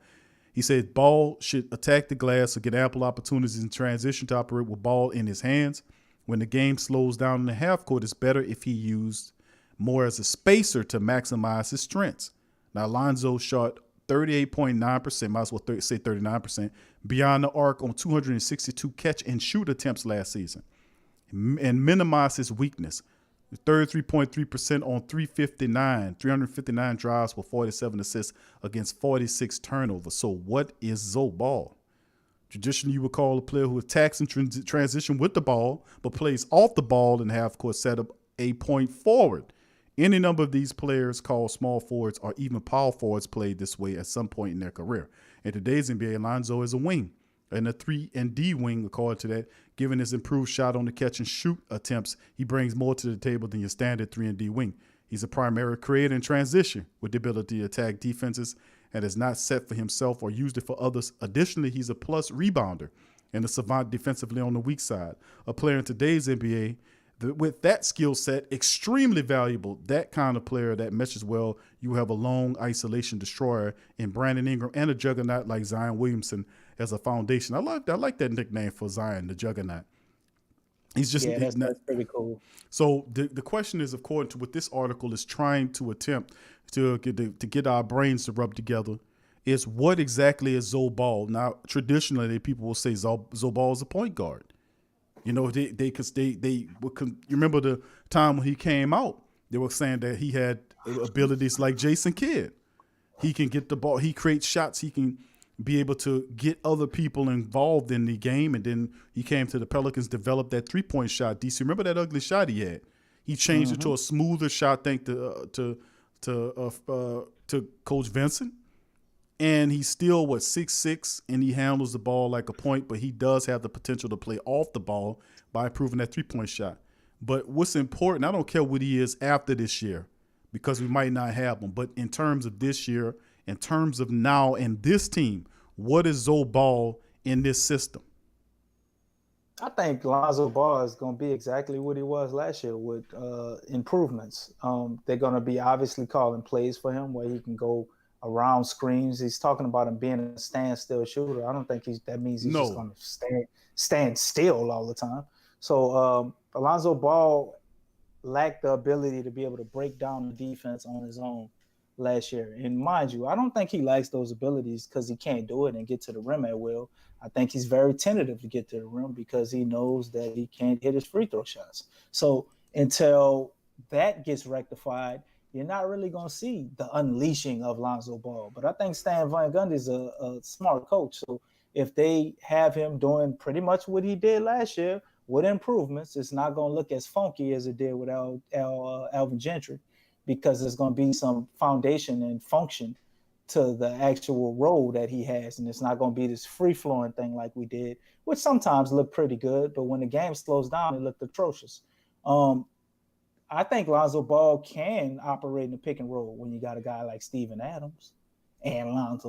He said Ball should attack the glass or get ample opportunities in transition to operate with ball in his hands. When the game slows down in the half court, it's better if he used more as a spacer to maximize his strengths. Now, Lonzo shot 38.9%, might as well say 39%, beyond the arc on 262 catch and shoot attempts last season, and minimize his weakness. 33.3% on 359 drives with 47 assists against 46 turnovers. So what is Zoe Ball? Traditionally, you would call a player who attacks in transition with the ball, but plays off the ball in half-court setup a point forward. Any number of these players called small forwards or even power forwards played this way at some point in their career. In today's NBA, Lonzo is a wing and a 3-and-D wing, according to that. Given his improved shot on the catch and shoot attempts, he brings more to the table than your standard 3-and-D wing. He's a primary creator in transition with the ability to attack defenses and is not set for himself or used it for others. Additionally, he's a plus rebounder and a savant defensively on the weak side. A player in today's NBA with that skill set, extremely valuable. That kind of player that meshes well. You have a lone isolation destroyer in Brandon Ingram and a juggernaut like Zion Williamson as a foundation. I like that nickname for Zion, the juggernaut. He's just that's pretty cool. So the question is, according to what this article is trying to attempt to get our brains to rub together, is what exactly is Zoe Ball? Now, traditionally, people will say Zoe Ball is a point guard. You know, you remember the time when he came out, they were saying that he had abilities like Jason Kidd. He can get the ball. He creates shots. He can be able to get other people involved in the game. And then he came to the Pelicans, developed that 3-point shot. DC, remember that ugly shot he had? He changed it to a smoother shot, thanks to Coach Vincent. And he's still, 6'6", and he handles the ball like a point, but he does have the potential to play off the ball by improving that 3-point shot. But what's important, I don't care what he is after this year, because we might not have him, but in terms of this year, in terms of now and this team, what is Zoe Ball in this system? I think Lonzo Ball is going to be exactly what he was last year with improvements. They're going to be obviously calling plays for him where he can go around screens. He's talking about him being a standstill shooter. I don't think that means he's just going to stand still all the time. So Lonzo Ball lacked the ability to be able to break down the defense on his own last year. And mind you, I don't think he lacks those abilities because he can't do it and get to the rim at will. I think he's very tentative to get to the rim because he knows that he can't hit his free throw shots. So until that gets rectified, you're not really going to see the unleashing of Lonzo Ball. But I think Stan Van Gundy is a smart coach. So if they have him doing pretty much what he did last year with improvements, it's not going to look as funky as it did with Alvin Gentry. because there's going to be some foundation and function to the actual role that he has. And it's not going to be this free-flowing thing like we did, which sometimes looked pretty good, but when the game slows down, it looked atrocious. I think Lonzo Ball can operate in the pick and roll when you got a guy like Steven Adams and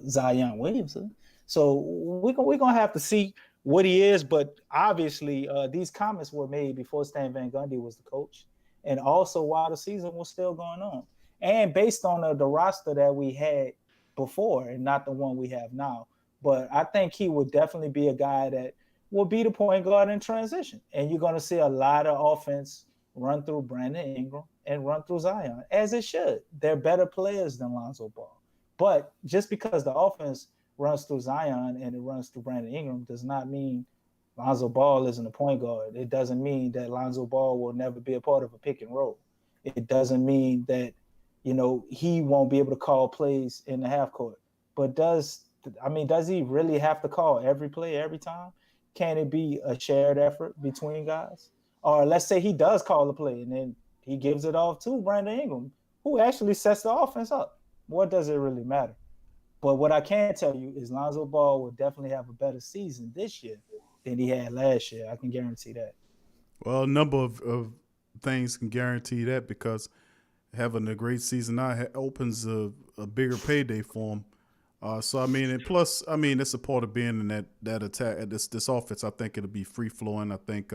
Zion Williamson. So we're going to have to see what he is, but obviously these comments were made before Stan Van Gundy was the coach, and also while the season was still going on. And based on the roster that we had before and not the one we have now. But I think he would definitely be a guy that will be the point guard in transition. And you're going to see a lot of offense run through Brandon Ingram and run through Zion, as it should. They're better players than Lonzo Ball. But just because the offense runs through Zion and it runs through Brandon Ingram does not mean Lonzo Ball isn't a point guard. It doesn't mean that Lonzo Ball will never be a part of a pick and roll. It doesn't mean that, he won't be able to call plays in the half court. But does he really have to call every play every time? Can it be a shared effort between guys? Or let's say he does call the play and then he gives it off to Brandon Ingram, who actually sets the offense up. What does it really matter? But what I can tell you is Lonzo Ball will definitely have a better season this year than he had last year. I can guarantee that. Well, a number of things can guarantee that, because having a great season now opens a bigger payday for him. It's a part of being in that attack, this offense. I think it'll be free flowing. I think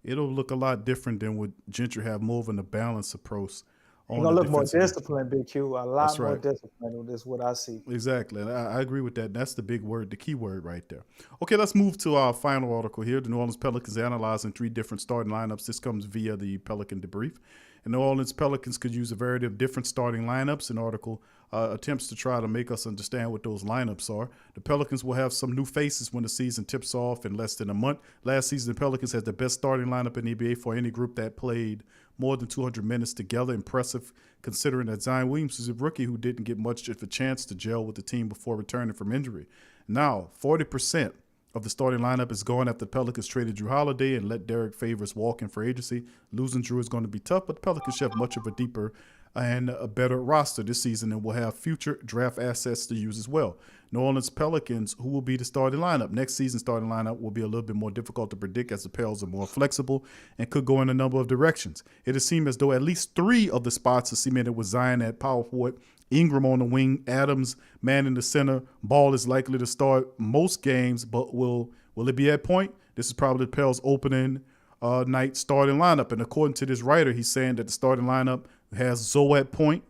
it'll look a lot different than what Gentry have, more of a balanced approach. He's going to look more disciplined, Big Q. A lot more right. disciplined. That's what I see. Exactly. And I agree with that. That's the big word, the key word right there. Okay, let's move to our final article here. The New Orleans Pelicans analyzing 3 different starting lineups. This comes via the Pelican debrief. And New Orleans Pelicans could use a variety of different starting lineups. An article attempts to try to make us understand what those lineups are. The Pelicans will have some new faces when the season tips off in less than a month. Last season, the Pelicans had the best starting lineup in the NBA for any group that played more than 200 minutes together. Impressive, considering that Zion Williams is a rookie who didn't get much of a chance to gel with the team before returning from injury. Now, 40% of the starting lineup is gone after the Pelicans traded Drew Holiday and let Derek Favors walk in for agency. Losing Drew is going to be tough, but the Pelicans have much of a deeper and a better roster this season and will have future draft assets to use as well. New Orleans Pelicans, who will be the starting lineup? Next season's starting lineup will be a little bit more difficult to predict as the Pels are more flexible and could go in a number of directions. It has seemed as though at least 3 of the spots are cemented with Zion at power forward, Ingram on the wing, Adams man in the center. Ball is likely to start most games, but will it be at point? This is probably the Pels opening night starting lineup. And according to this writer, he's saying that the starting lineup has Zoe at point,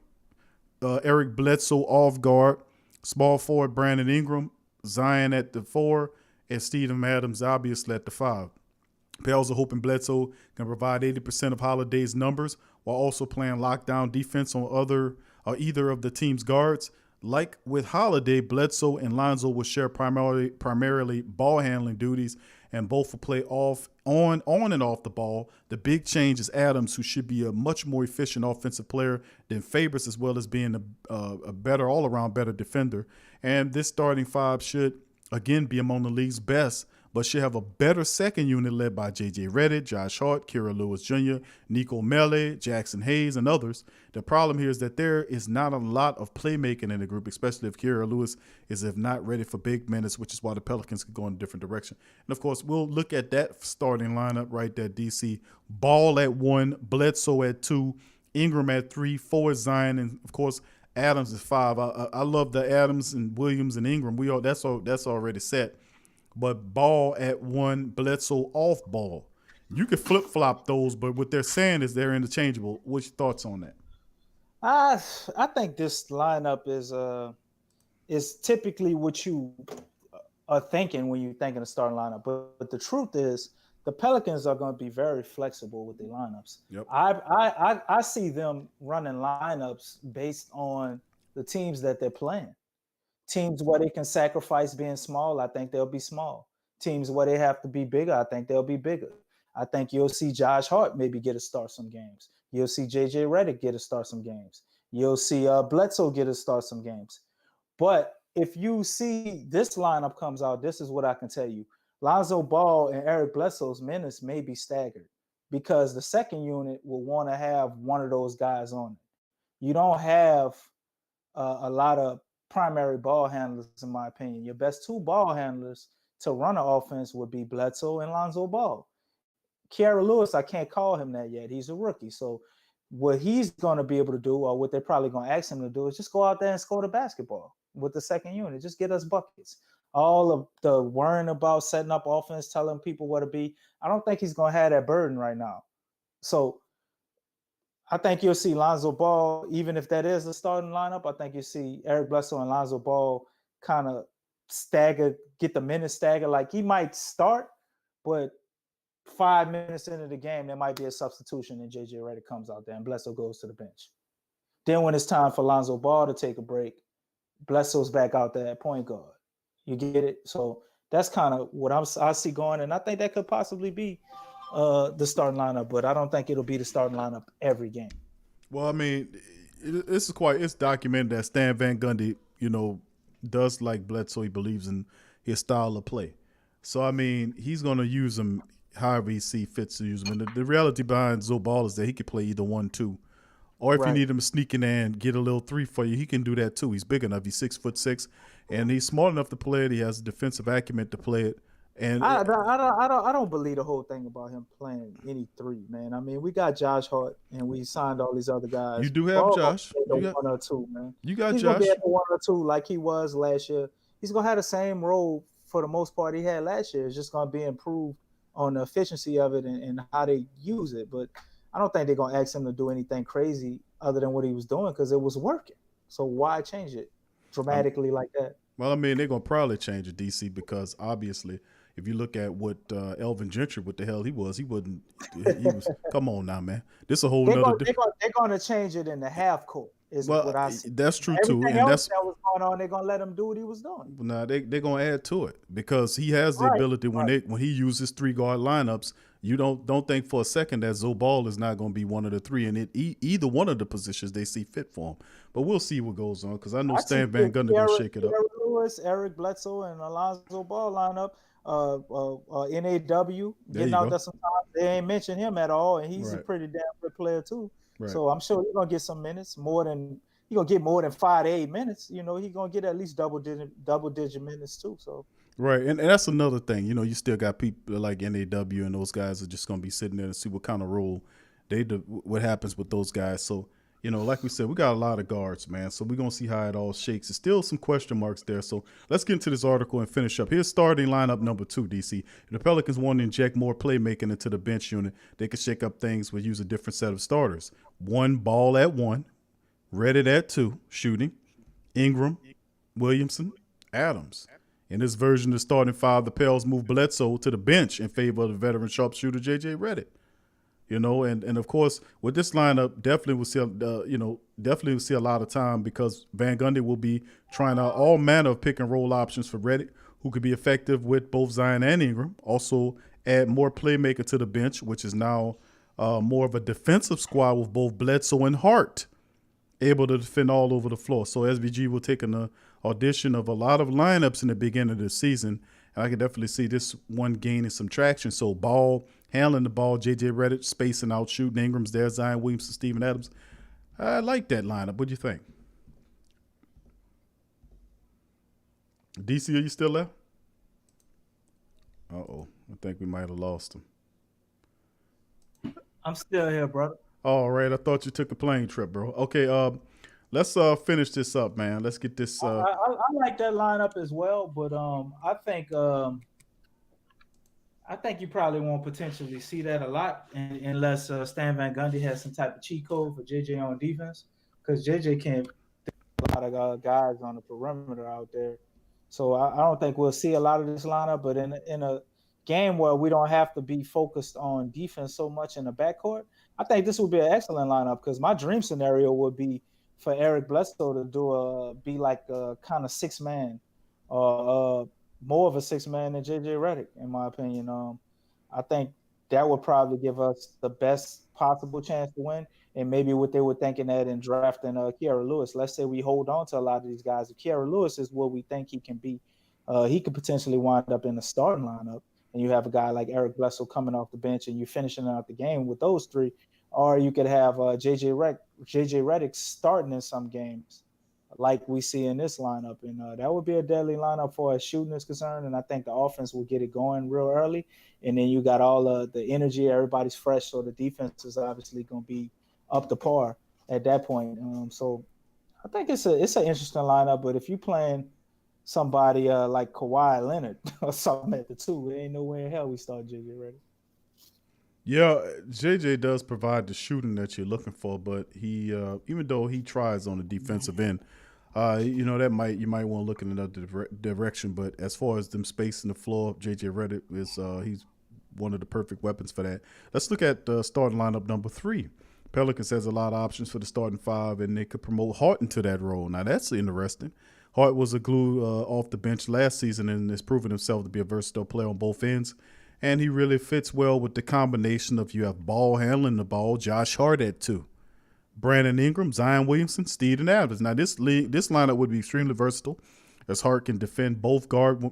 Eric Bledsoe off guard, small forward Brandon Ingram, Zion at the 4, and Steven Adams obviously at the 5. Pels are hoping Bledsoe can provide 80% of Holiday's numbers while also playing lockdown defense on either of the team's guards. Like with Holiday, Bledsoe and Lonzo will share primarily ball handling duties, and both will play on and off the ball. The big change is Adams, who should be a much more efficient offensive player than Favors, as well as being a better all-around better defender. And this starting 5 should again be among the league's best, but should have a better second unit led by J.J. Redick, Josh Hart, Kira Lewis Jr., Nico Mele, Jackson Hayes, and others. The problem here is that there is not a lot of playmaking in the group, especially if Kira Lewis is if not ready for big minutes, which is why the Pelicans could go in a different direction. And, of course, we'll look at that starting lineup right there, DC. Ball at 1, Bledsoe at 2, Ingram at 3, 4 Zion, and, of course, Adams is 5. I love the Adams and Williams and Ingram. That's already set. But Ball at 1, Bledsoe off Ball. You could flip-flop those, but what they're saying is they're interchangeable. What's your thoughts on that? I think this lineup is typically what you are thinking when you're thinking of starting lineup. But the truth is the Pelicans are going to be very flexible with their lineups. Yep. I see them running lineups based on the teams that they're playing. Teams where they can sacrifice being small, I think they'll be small. Teams where they have to be bigger, I think they'll be bigger. I think you'll see Josh Hart maybe get a start some games. You'll see J.J. Redick get a start some games. You'll see Bledsoe get a start some games. But if you see this lineup comes out, this is what I can tell you. Lonzo Ball and Eric Bledsoe's minutes may be staggered because the second unit will want to have one of those guys on it. You don't have a lot of primary ball handlers, in my opinion. Your best two ball handlers to run an offense would be Bledsoe and Lonzo Ball. Kiara Lewis, I can't call him that yet. He's a rookie. So what he's going to be able to do, or what they're probably going to ask him to do, is just go out there and score the basketball with the second unit. Just get us buckets. All of the worrying about setting up offense, telling people what to be, I don't think he's going to have that burden right now. So I think you'll see Lonzo Ball, even if that is the starting lineup, I think you'll see Eric Bledsoe and Lonzo Ball kind of stagger, get the minutes staggered. Like he might start, but 5 minutes into the game, there might be a substitution and JJ Redick comes out there and Bledsoe goes to the bench. Then when it's time for Lonzo Ball to take a break, Bledsoe's back out there at point guard. You get it? So that's kind of what I see going, and I think that could possibly be the starting lineup, but I don't think it'll be the starting lineup every game. Well, I mean, it's documented that Stan Van Gundy, does like Bledsoe. He believes in his style of play. So, I mean, he's going to use him however he see fits to use him. And the reality behind Zoe Ball is that he could play either 1-2. Or if you need him to sneak in there and get a little 3 for you, he can do that too. He's big enough. He's 6'6", and he's smart enough to play it. He has defensive acumen to play it. And I don't believe the whole thing about him playing any 3, man. I mean, we got Josh Hart and we signed all these other guys. You do have Josh. You got 1 or 2, man. You got He's Josh. Gonna be at the 1 or 2 like he was last year. He's gonna have the same role for the most part he had last year. It's just gonna be improved on the efficiency of it and how they use it. But I don't think they're gonna ask him to do anything crazy other than what he was doing because it was working. So why change it dramatically like that? Well, I mean, they're gonna probably change it, DC, because obviously, if you look at what Elvin Gentry, what the hell he was come on now, man. This is a whole nother. They're gonna change it in the half court. What I see. That's true too, and that's that was going on. They're gonna let him do what he was doing. Nah, they're gonna add to it because he has the ability when he uses 3-guard lineups. You don't think for a second that Zoe Ball is not going to be one of the 3 in either one of the positions they see fit for him. But we'll see what goes on because I know Stan Van Gundy going to shake it up. Lewis, Eric Bledsoe, and Lonzo Ball lineup. NAW getting out there sometimes. They ain't mentioned him at all, and he's a pretty damn good player too. Right. So I'm sure he's gonna get some minutes, he's gonna get more than 5 to 8 minutes. He's gonna get at least double digit minutes too. So right, and that's another thing. You still got people like NAW and those guys are just gonna be sitting there to see what kind of role what happens with those guys. So like we said, we got a lot of guards, man. So we're going to see how it all shakes. There's still some question marks there. So let's get into this article and finish up. Here's starting lineup number 2, DC. If the Pelicans want to inject more playmaking into the bench unit, they could shake up things with use a different set of starters. Ball at 1, Redick at 2, shooting, Ingram, Williamson, Adams. In this version of the starting 5, the Pels move Bledsoe to the bench in favor of the veteran sharpshooter JJ Redick. And of course, with this lineup, definitely we'll see a lot of time because Van Gundy will be trying out all manner of pick and roll options for Redick, who could be effective with both Zion and Ingram. Also, add more playmaker to the bench, which is now more of a defensive squad with both Bledsoe and Hart able to defend all over the floor. So SVG will take an audition of a lot of lineups in the beginning of the season. And I can definitely see this one gaining some traction. So Ball handling the ball, JJ Redick spacing out, shooting. Ingram's there, Zion Williamson, Steven Adams. I like that lineup. What do you think? DC, are you still there? Uh-oh. I think we might have lost him. I'm still here, brother. All right. I thought you took a plane trip, bro. Okay, let's finish this up, man. Let's get this. I like that lineup as well, but I think you probably won't potentially see that a lot unless Stan Van Gundy has some type of cheat code for JJ on defense, because JJ can't a lot of guys on the perimeter out there. So I don't think we'll see a lot of this lineup, but in a game where we don't have to be focused on defense so much in the backcourt, I think this would be an excellent lineup because my dream scenario would be for Eric Bledsoe to be like a kind of 6-man or more of a 6-man than JJ Redick, in my opinion. I think that would probably give us the best possible chance to win. And maybe what they were thinking at in drafting Kiara Lewis. Let's say we hold on to a lot of these guys. If Kiara Lewis is what we think he can be, he could potentially wind up in the starting lineup. and you have a guy like Eric Bledsoe coming off the bench, and you're finishing out the game with those three. Or you could have JJ Redick starting in some games, like we see in this lineup, and that would be a deadly lineup for as shooting is concerned. And I think the offense will get it going real early, and then you got all the energy, everybody's fresh, so the defense is obviously going to be up to par at that point. So I think it's an interesting lineup. But if you're playing somebody like Kawhi Leonard or something at the two, there ain't no way in hell we start JJ Redick. Yeah, JJ does provide the shooting that you're looking for, but he, even though he tries on the defensive end, you might want to look in another direction. But as far as them spacing the floor, JJ Redick is he's one of the perfect weapons for that. Let's look at starting lineup number 3. Pelicans has a lot of options for the starting 5, and they could promote Hart into that role. Now that's interesting. Hart was a glue off the bench last season and has proven himself to be a versatile player on both ends. And he really fits well with the combination of you have Ball handling the ball, Josh Hart at 2, Brandon Ingram, Zion Williamson, Steven Adams. Now this lineup would be extremely versatile, as Hart can defend both guards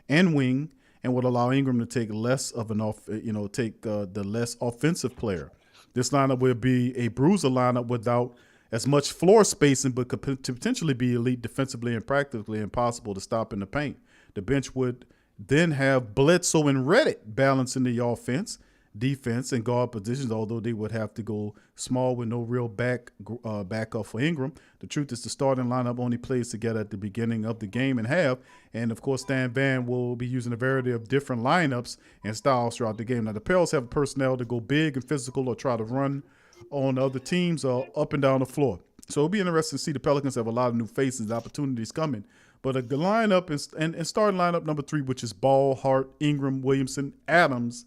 and wing, and would allow Ingram to take less of the less offensive player. This lineup will be a bruiser lineup without as much floor spacing, but could potentially be elite defensively and practically impossible to stop in the paint. The bench would then have Bledsoe and Redick balancing the offense, defense, and guard positions, although they would have to go small with no real backup for Ingram. The truth is the starting lineup only plays together at the beginning of the game and half, and, of course, Stan Van will be using a variety of different lineups and styles throughout the game. Now, the Pels have personnel to go big and physical or try to run on other teams up and down the floor. So it'll be interesting to see. The Pelicans have a lot of new faces and opportunities coming. But the lineup and starting lineup number 3, which is Ball, Hart, Ingram, Williamson, Adams,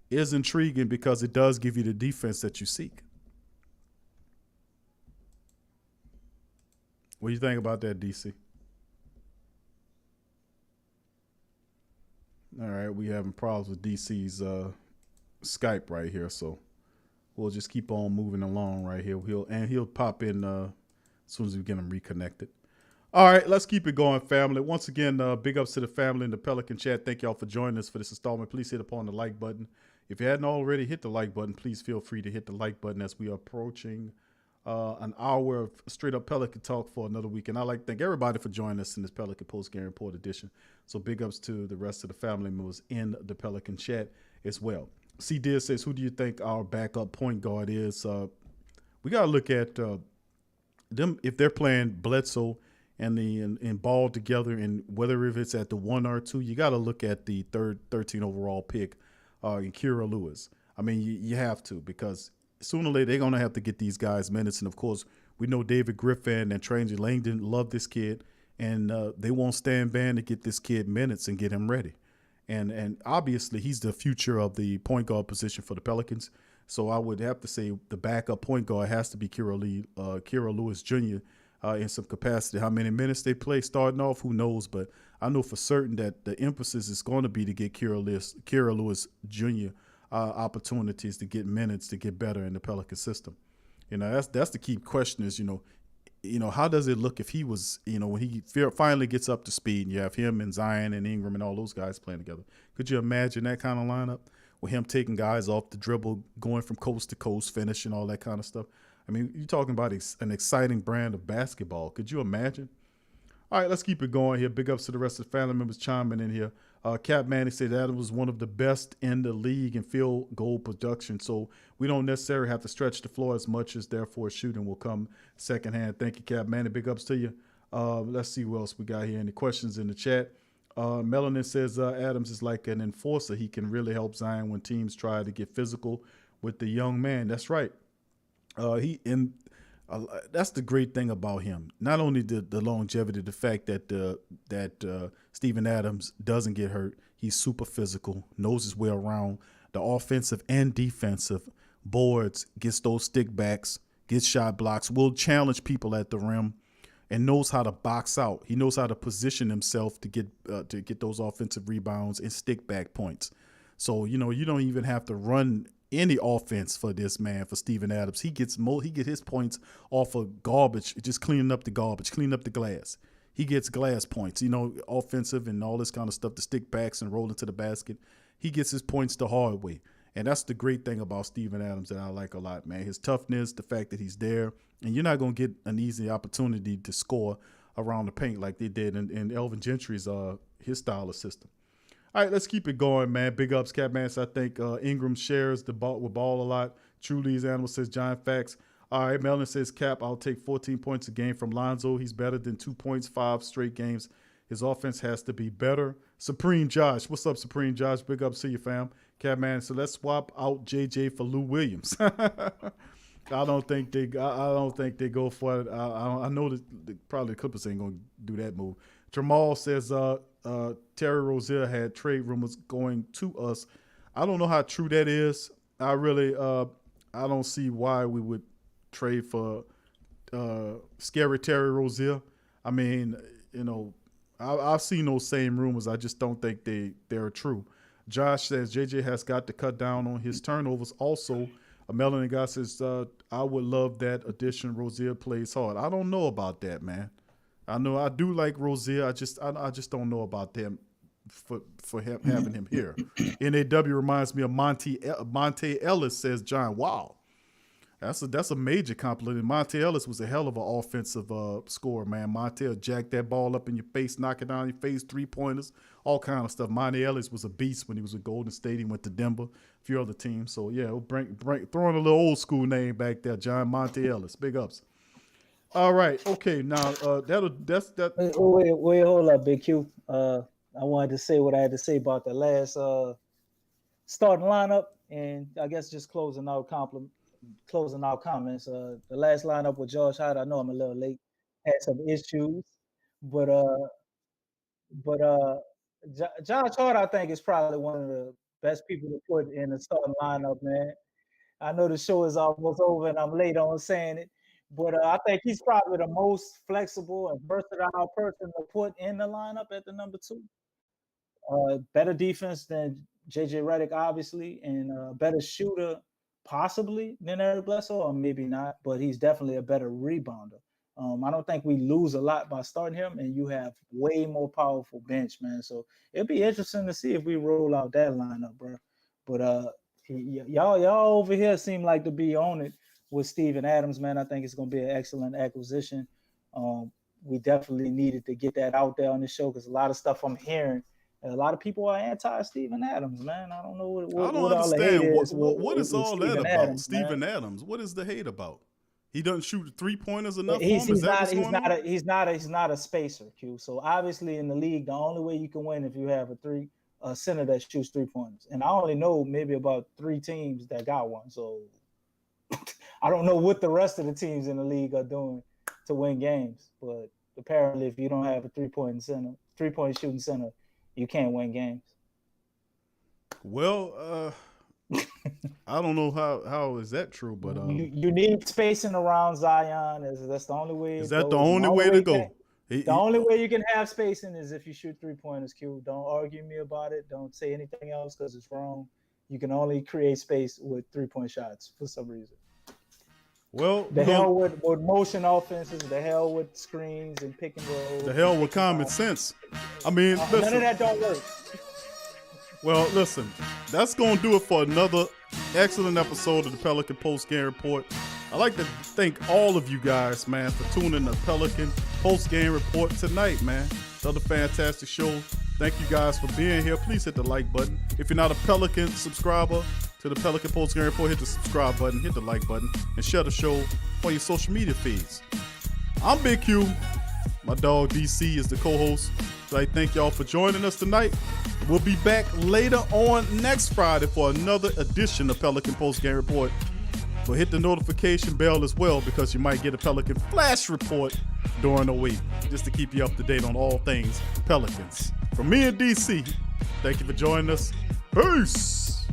is intriguing because it does give you the defense that you seek. What do you think about that, DC? All right, we having problems with DC's Skype right here, so we'll just keep on moving along right here. He'll pop in as soon as we get him reconnected. All right, let's keep it going, family. Once again, big ups to the family in the Pelican chat. Thank y'all for joining us for this installment. Please hit upon the like button. If you hadn't already hit the like button, please feel free to hit the like button as we are approaching an hour of straight-up Pelican talk for another week. And I'd like to thank everybody for joining us in this Pelican Post-Game Report edition. So big ups to the rest of the family members in the Pelican chat as well. C. Diaz says, who do you think our backup point guard is? We got to look at them if they're playing Bledsoe and Ball together, and whether if it's at the 1 or 2, you got to look at the 13 overall pick in Kira Lewis. I mean, you have to, because sooner or later they're going to have to get these guys minutes. And, of course, we know David Griffin and Tranger Langdon love this kid, and they won't stand band to get this kid minutes and get him ready. And obviously he's the future of the point guard position for the Pelicans. So I would have to say the backup point guard has to be Kira Lewis Jr., in some capacity. How many minutes they play starting off, who knows? But I know for certain that the emphasis is going to be to get Kira Lewis Jr. Opportunities to get minutes to get better in the Pelican system. You know, that's the key question is, how does it look if he was, when he finally gets up to speed and you have him and Zion and Ingram and all those guys playing together? Could you imagine that kind of lineup with him taking guys off the dribble, going from coast to coast, finishing, all that kind of stuff? I mean, you're talking about an exciting brand of basketball. Could you imagine? All right, let's keep it going here. Big ups to the rest of the family members chiming in here. Cap Manning said that was one of the best in the league in field goal production, so we don't necessarily have to stretch the floor as much as therefore shooting will come secondhand. Thank you, Cap Manning. Big ups to you. Let's see what else we got here. Any questions in the chat? Melanin says Adams is like an enforcer. He can really help Zion when teams try to get physical with the young man. That's right. That's the great thing about him. Not only the longevity, the fact that Steven Adams doesn't get hurt. He's super physical, knows his way around the offensive and defensive boards, gets those stick backs, gets shot blocks, will challenge people at the rim, and knows how to box out. He knows how to position himself to get those offensive rebounds and stick back points. So, you don't even have to run any offense for this man, for Steven Adams. He gets his points off of garbage, just cleaning up the garbage, cleaning up the glass. he gets glass points, you know, offensive and all this kind of stuff, the stick backs and roll into the basket. He gets his points the hard way. And that's the great thing about Steven Adams that I like a lot, man. His toughness, the fact that he's there, and you're not going to get an easy opportunity to score around the paint like they did in Elvin Gentry's his style of system. All right, let's keep it going, man. Big ups, Catman. So I think Ingram shares the ball with Ball a lot. Truly's Animal says Giant Facts. All right, Melvin says, Cap, I'll take 14 points a game from Lonzo. He's better than 2 points, 5 straight games. His offense has to be better. Supreme Josh. What's up, Supreme Josh? Big ups to you, fam. Catman. So let's swap out JJ for Lou Williams. I don't think they go for it. I know that probably the Clippers ain't gonna do that move. Jamal says Terry Rozier had trade rumors going to us. I don't know how true that is. I really I don't see why we would trade for scary Terry Rozier. I mean, you know, I've seen those same rumors. I just don't think they're true. Josh says JJ has got to cut down on his turnovers. Also, a Melanin guy says, I would love that addition. Rozier plays hard. I don't know about that, man. I know I do like Rozier. I just don't know about them for him having him here. NAW reminds me of Monte Ellis, says John. Wow. That's a major compliment. Monte Ellis was a hell of an offensive scorer, man. Monte will jack that ball up in your face, knock it down your face, 3-pointers, all kind of stuff. Monte Ellis was a beast when he was with Golden State. He went to Denver, a few other teams. So yeah, we'll bring throwing a little old school name back there, John Monte Ellis. Big ups. All right, okay. Now that's that. Wait, hold up, Big Q. I wanted to say what I had to say about the last starting lineup, and I guess just closing out comments. The last lineup with Josh Hart, I know I'm a little late, had some issues, but Josh Hart, I think, is probably one of the best people to put in the starting lineup, man. I know the show is almost over and I'm late on saying it, but I think he's probably the most flexible and versatile person to put in the lineup at the number 2. Better defense than JJ Redick, obviously, and better shooter possibly than Eric Bledsoe, or maybe not, but he's definitely a better rebounder. I don't think we lose a lot by starting him, and you have way more powerful bench, man. So it'd be interesting to see if we roll out that lineup, bro. But y'all over here seem like to be on it with Steven Adams, man. I think it's going to be an excellent acquisition. We definitely needed to get that out there on the show because a lot of stuff I'm hearing, and a lot of people are anti-Steven Adams, man. I don't know what I don't understand. What is all that about? Adams, Steven Adams. What is the hate about? He doesn't shoot 3-pointers enough. He's not a spacer, Q. So obviously in the league, the only way you can win if you have a center that shoots 3-pointers. And I only know maybe about 3 teams that got one. So I don't know what the rest of the teams in the league are doing to win games. But apparently, if you don't have a 3-point shooting center, you can't win games. Well, I don't know how is that true, but you need spacing around Zion. That's the only way. Is that the only way to go? The only way you can have spacing is if you shoot 3-pointers. Q. Don't argue me about it. Don't say anything else because it's wrong. You can only create space with 3-point shots for some reason. Well, the hell with motion offenses, the hell with screens and pick and roll. The hell with common sense. I mean, listen, none of that don't work. Well, listen, that's going to do it for another excellent episode of the Pelican Post Game Report. I'd like to thank all of you guys, man, for tuning in the Pelican Post Game Report tonight, man. Another fantastic show. Thank you guys for being here. Please hit the like button. If you're not a Pelican subscriber to the Pelican Post Game Report, hit the subscribe button, hit the like button, and share the show on your social media feeds. I'm Big Q. My dog DC is the co-host. So I thank y'all for joining us tonight. We'll be back later on next Friday for another edition of Pelican Post Game Report. So hit the notification bell as well because you might get a Pelican Flash Report during the week just to keep you up to date on all things Pelicans. From me and DC, thank you for joining us. Peace!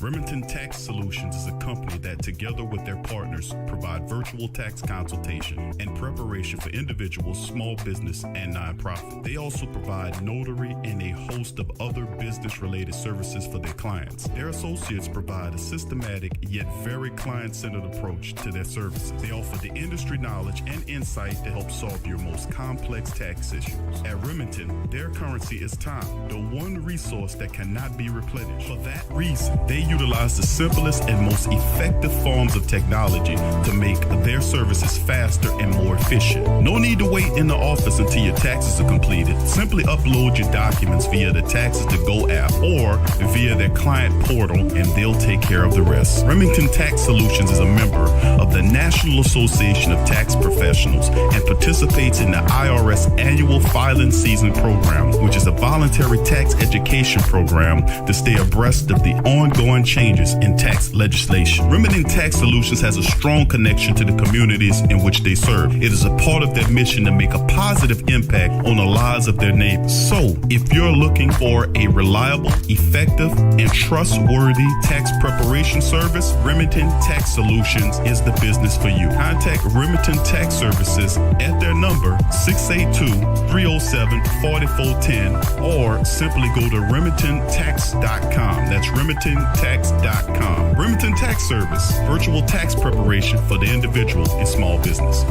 Remington Tax Solutions is a company that, together with their partners, provide virtual tax consultation and preparation for individuals, small business, and nonprofit. They also provide notary and a host of other business-related services for their clients. Their associates provide a systematic yet very client-centered approach to their services. They offer the industry knowledge and insight to help solve your most complex tax issues. At Remington, their currency is time, the one resource that cannot be replenished. For that reason, they utilize the simplest and most effective forms of technology to make their services faster and more efficient. No need to wait in the office until your taxes are completed. Simply upload your documents via the Taxes to Go app or via their client portal, and they'll take care of the rest. Remington Tax Solutions is a member of the National Association of Tax Professionals and participates in the IRS Annual Filing Season Program, which is a voluntary tax education program to stay abreast of the ongoing changes in tax legislation. Remington Tax Solutions has a strong connection to the communities in which they serve. It is a part of their mission to make a positive impact on the lives of their neighbors. So, if you're looking for a reliable, effective, and trustworthy tax preparation service, Remington Tax Solutions is the business for you. Contact Remington Tax Services at their number 682-307-4410 or simply go to remingtontax.com. That's remingtontax.com. Remington Tax Service, virtual tax preparation for the individual and small business.